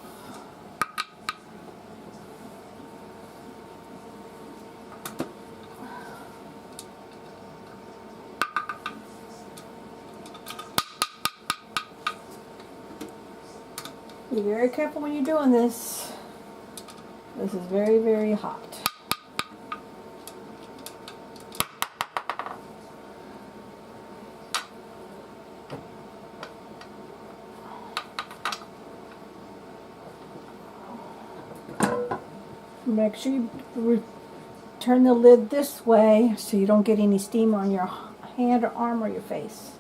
Be very careful when you're doing this. This is very, very hot. Make sure you turn the lid this way so you don't get any steam on your hand or arm or your face.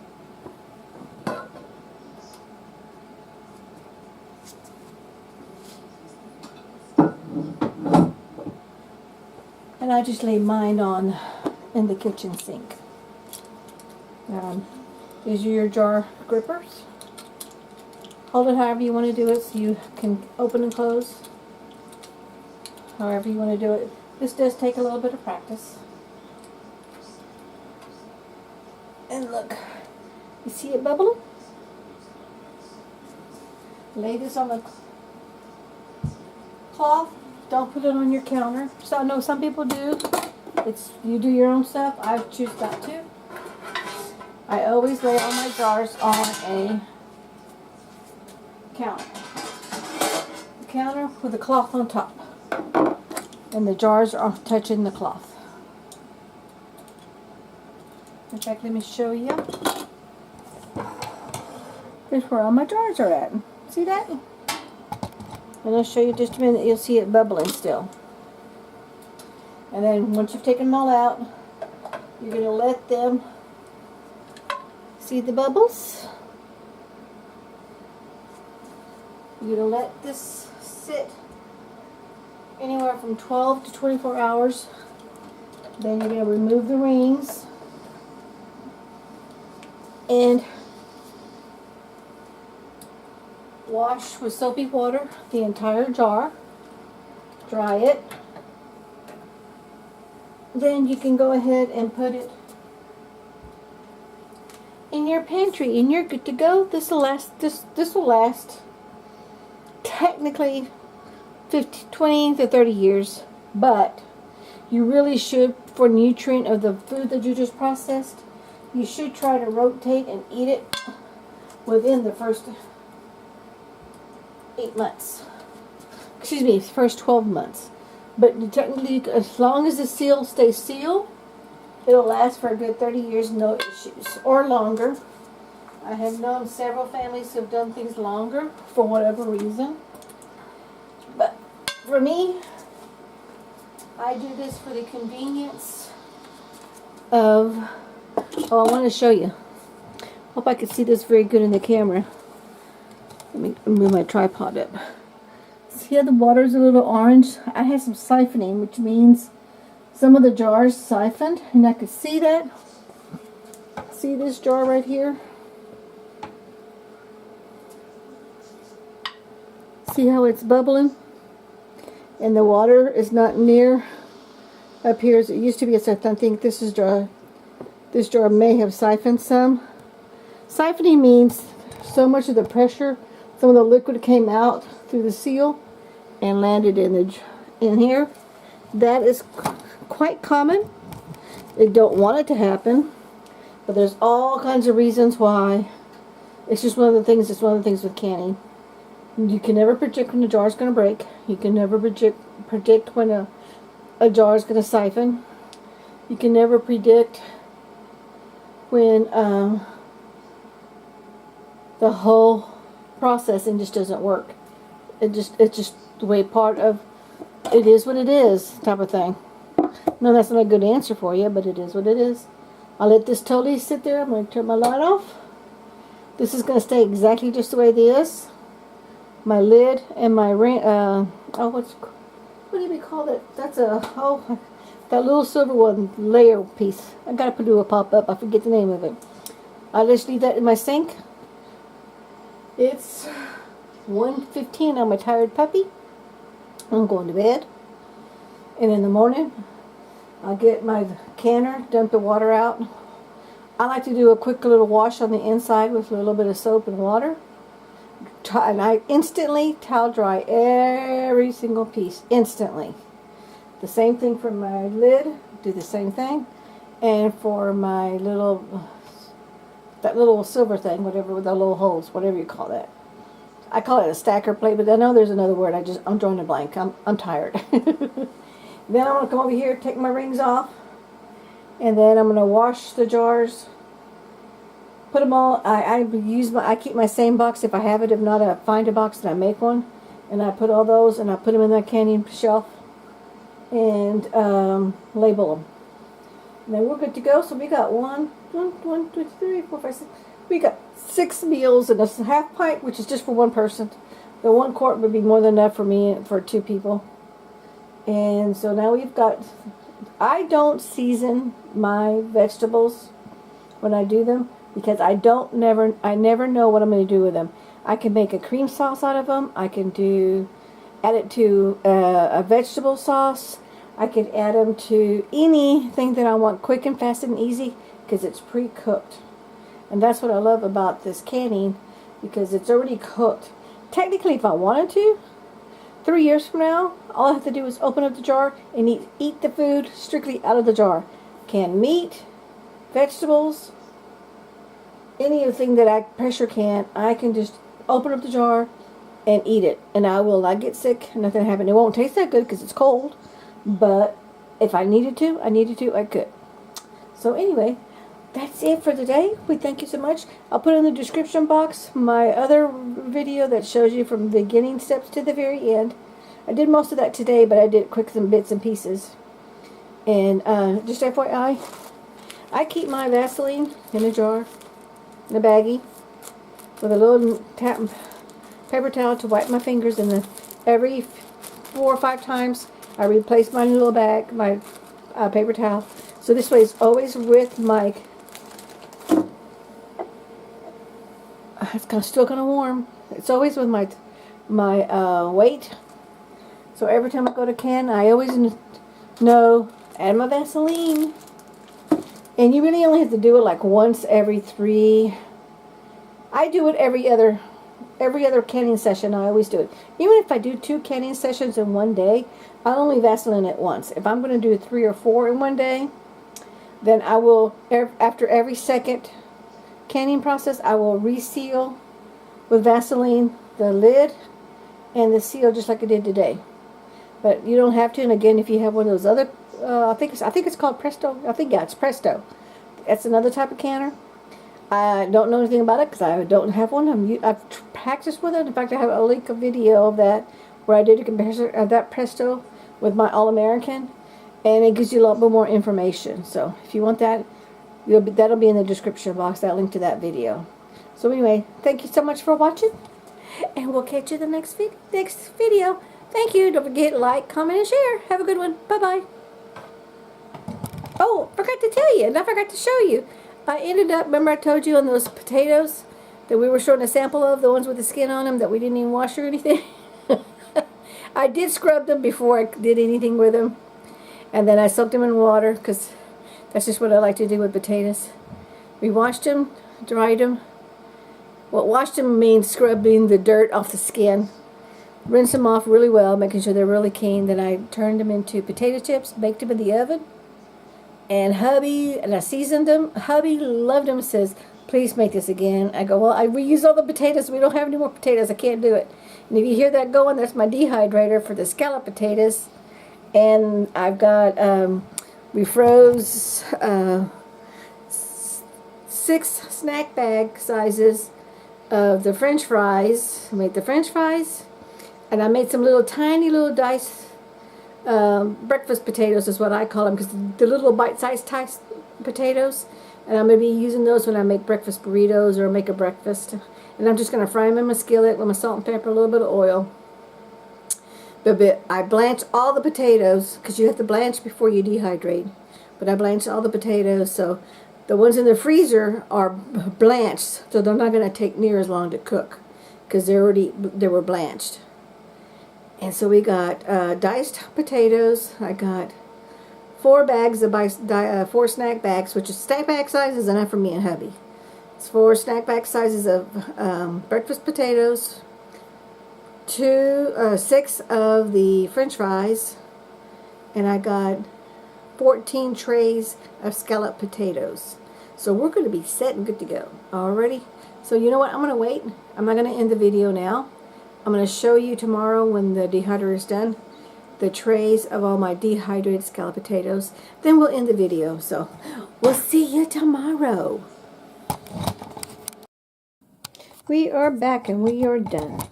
And I just lay mine on in the kitchen sink. These are your jar grippers. Hold it however you want to do it so you can open and close. However you want to do it. This does take a little bit of practice. And look, you see it bubbling? Lay this on the cloth. Don't put it on your counter. So I know some people do. You do your own stuff. I choose not to. I always lay all my jars on a counter. The counter with a cloth on top. And the jars are touching the cloth. In fact, let me show you. Here's where all my jars are at. See that? And I'll show you just a minute. You'll see it bubbling still. And then once you've taken them all out, you're going to let them see the bubbles. You're going to let this sit anywhere from 12 to 24 hours. Then you're going to remove the rings and wash with soapy water the entire jar. Dry it. Then you can go ahead and put it in your pantry and you're good to go. This will last technically 20 to 30 years, but you really should, for nutrient of the food that you just processed, you should try to rotate and eat it within the first 8 months. Excuse me, first 12 months. But technically, as long as the seal stays sealed, it'll last for a good 30 years, no issues, or longer. I have known several families who have done things longer for whatever reason. But for me, I do this for the convenience of, I want to show you. Hope I can see this very good in the camera. Let me move my tripod up. See how the water's a little orange? I have some siphoning, which means some of the jars siphoned, and I can see that. See this jar right here? See how it's bubbling? And the water is not near up here as it used to be. So I think this is dry. This jar may have siphoned some. Siphoning means so much of the pressure, some of the liquid came out through the seal and landed in here. That is quite common. They don't want it to happen, but there's all kinds of reasons why. It's just one of the things. It's one of the things with canning. You can never predict when a jar is going to break. You can never predict when a jar is going to siphon. You can never predict when the whole processing just doesn't work. It's just the way part of it is what it is type of thing. No, that's not a good answer for you, but it is what it is. I'll let this totally sit there. I'm going to turn my light off. This is going to stay exactly just the way it is. My lid and my ring, what do we call it? That's a, That little silver one, layer piece. I gotta do a pop-up. I forget the name of it. I just leave that in my sink. It's 1:15. I'm a tired puppy. I'm going to bed. And in the morning, I'll get my canner, dump the water out. I like to do a quick little wash on the inside with a little bit of soap and water. And I instantly towel dry every single piece. Instantly. The same thing for my lid. Do the same thing. And for my that little silver thing, whatever, with the little holes, whatever you call that. I call it a stacker plate, but I know there's another word. I'm drawing a blank. I'm tired. Then I'm going to come over here, take my rings off, and then I'm going to wash the jars. Put them all. I keep my same box if I have it. If not, I find a box and I make one, and I put all those and I put them in that candy shelf and label them. And then we're good to go. So we got one, two, three, four, five, six. We got 6 meals and a half pint, which is just for one person. The 1 quart would be more than enough for me for 2 people. And so now we've got. I don't season my vegetables when I do them because I never know what I'm going to do with them. I can make a cream sauce out of them. I can add it to a vegetable sauce. I can add them to anything that I want, quick and fast and easy, because it's pre-cooked. And that's what I love about this canning, because it's already cooked. Technically, if I wanted to, 3 years from now, all I have to do is open up the jar and eat the food strictly out of the jar. Canned meat, vegetables, anything that I pressure can, I can just open up the jar and eat it. And I will not get sick, nothing happen. It won't taste that good because it's cold, but if I needed to, I could. So anyway, that's it for today. We thank you so much. I'll put in the description box my other video that shows you from the beginning steps to the very end. I did most of that today, but I did quick some bits and pieces. And just FYI, I keep my Vaseline in a jar, in a baggie, with a little paper towel to wipe my fingers. And then every 4 or 5 times, I replace my little bag, my paper towel. So this way it's always with my. It's still kind of warm. It's always with my weight. So every time I go to can, I always know, add my Vaseline. And you really only have to do it like once every 3. I do it every other canning session. I always do it. Even if I do 2 canning sessions in one day, I'll only Vaseline it once. If I'm going to do 3 or 4 in one day, then I will, after every second canning process, I will reseal with Vaseline the lid and the seal just like I did today. But you don't have to. And again, if you have one of those other, I think it's called Presto. It's Presto. That's another type of canner. I don't know anything about it because I don't have one. I've practiced with it. In fact, I have a video of that where I did a comparison of that Presto with my All-American, and it gives you a lot more information. So if you want that, that'll be in the description box, that link to that video. So anyway, thank you so much for watching, and we'll catch you in the next video. Thank you. Don't forget to like, comment, and share. Have a good one. Bye-bye. Oh, forgot to tell you, and I forgot to show you. I ended up, remember I told you on those potatoes that we were showing a sample of, the ones with the skin on them that we didn't even wash or anything? I did scrub them before I did anything with them. And then I soaked them in water because that's just what I like to do with potatoes. We washed them, dried them. Well, washed them means scrubbing the dirt off the skin. Rinse them off really well, making sure they're really clean. Then I turned them into potato chips, baked them in the oven. And I seasoned them. Hubby loved them, says, please make this again. I go, well, I reused all the potatoes. We don't have any more potatoes. I can't do it. And if you hear that going, that's my dehydrator for the scallop potatoes. And I've got, we froze 6 snack bag sizes of the French fries. I made the French fries. And I made some tiny little diced breakfast potatoes is what I call them, because the little bite-sized potatoes, and I'm going to be using those when I make breakfast burritos or make a breakfast. And I'm just going to fry them in my skillet with my salt and pepper, a little bit of oil. But I blanch all the potatoes, because you have to blanch before you dehydrate. But I blanched all the potatoes, so the ones in the freezer are blanched, so they're not going to take near as long to cook, because they were blanched. And so we got diced potatoes. I got 4 bags of 4 snack bags, which is snack bag size is enough for me and hubby. It's 4 snack bag sizes of breakfast potatoes, 6 of the French fries, and I got 14 trays of scalloped potatoes. So we're going to be set and good to go. Alrighty. So you know what? I'm going to wait. I'm not going to end the video now. I'm going to show you tomorrow when the dehydrator is done, the trays of all my dehydrated scalloped potatoes. Then we'll end the video. So we'll see you tomorrow. We are back and we are done.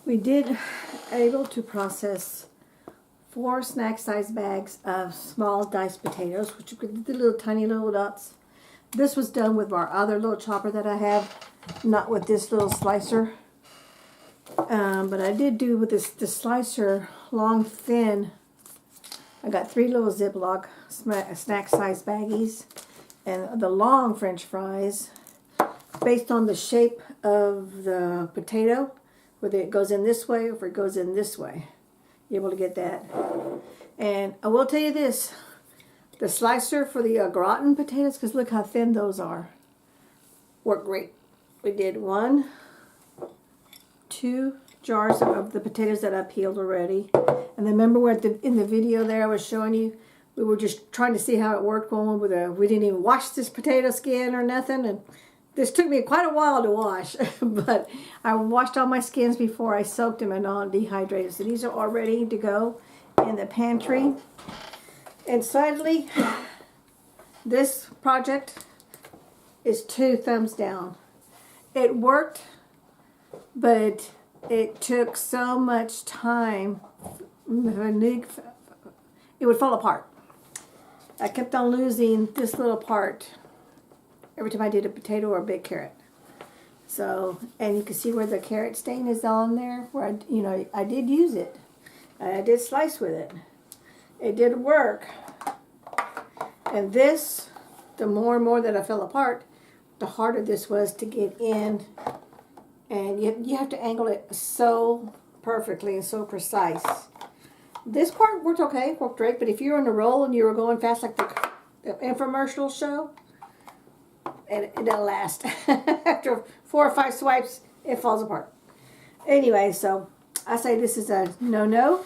We did able to process 4 snack size bags of small diced potatoes, which are the little tiny little dots. This was done with our other little chopper that I have, not with this little slicer. But I did do with this slicer, long, thin. I got 3 little Ziploc snack size baggies, and the long French fries, based on the shape of the potato, whether it goes in this way or if it goes in this way. You're able to get that. And I will tell you this, the slicer for the gratin potatoes, because look how thin those are, work great. We did 1, 2 jars of the potatoes that I peeled already. And then remember where in the video there I was showing you, we were just trying to see how it worked going with we didn't even wash this potato skin or nothing. And this took me quite a while to wash, but I washed all my skins before I soaked them and all dehydrated. So these are all ready to go in the pantry. And sadly, this project is 2 thumbs down. It worked, but it took so much time. It would fall apart. I kept on losing this little part every time I did a potato or a big carrot. So, and you can see where the carrot stain is on there, where I did use it. I did slice with it. It did work. And this, the more and more that I fell apart, the harder this was to get in. And you have to angle it so perfectly and so precise. This part worked okay, worked great, but if you're on a roll and you were going fast like the infomercial show, it doesn't last. After 4 or 5 swipes, it falls apart. Anyway, so I say this is a no-no.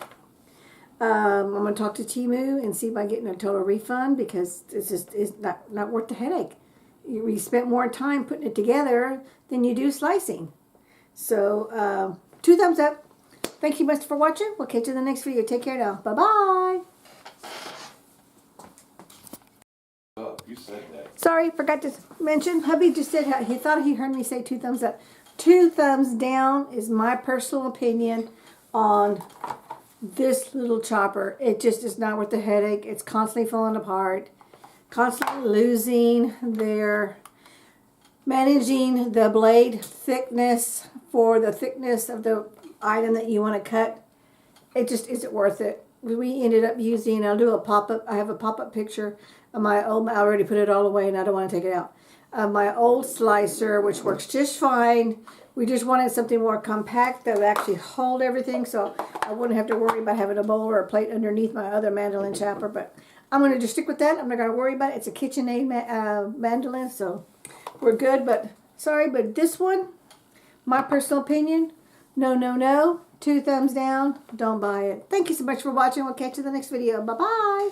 I'm going to talk to Temu and see if I get a total refund, because it's not worth the headache. You spent more time putting it together than you do slicing. So, 2 thumbs up. Thank you much for watching. We'll catch you in the next video. Take care now. Bye-bye. Oh, you said that. Sorry, forgot to mention. Hubby just said he thought he heard me say 2 thumbs up. 2 thumbs down is my personal opinion on this little chopper. It just is not worth the headache. It's constantly falling apart, constantly losing managing the blade thickness for the thickness of the item that you want to cut. It just isn't worth it. We ended up using, I'll do a pop-up, I have a pop-up picture of my old, I already put it all away and I don't want to take it out. My old slicer, which works just fine. We just wanted something more compact that would actually hold everything, so I wouldn't have to worry about having a bowl or a plate underneath my other mandolin chopper. But I'm going to just stick with that. I'm not going to worry about it. It's a KitchenAid mandolin, so we're good. But sorry, but this one, my personal opinion, no, no, no. 2 thumbs down. Don't buy it. Thank you so much for watching. We'll catch you in the next video. Bye-bye.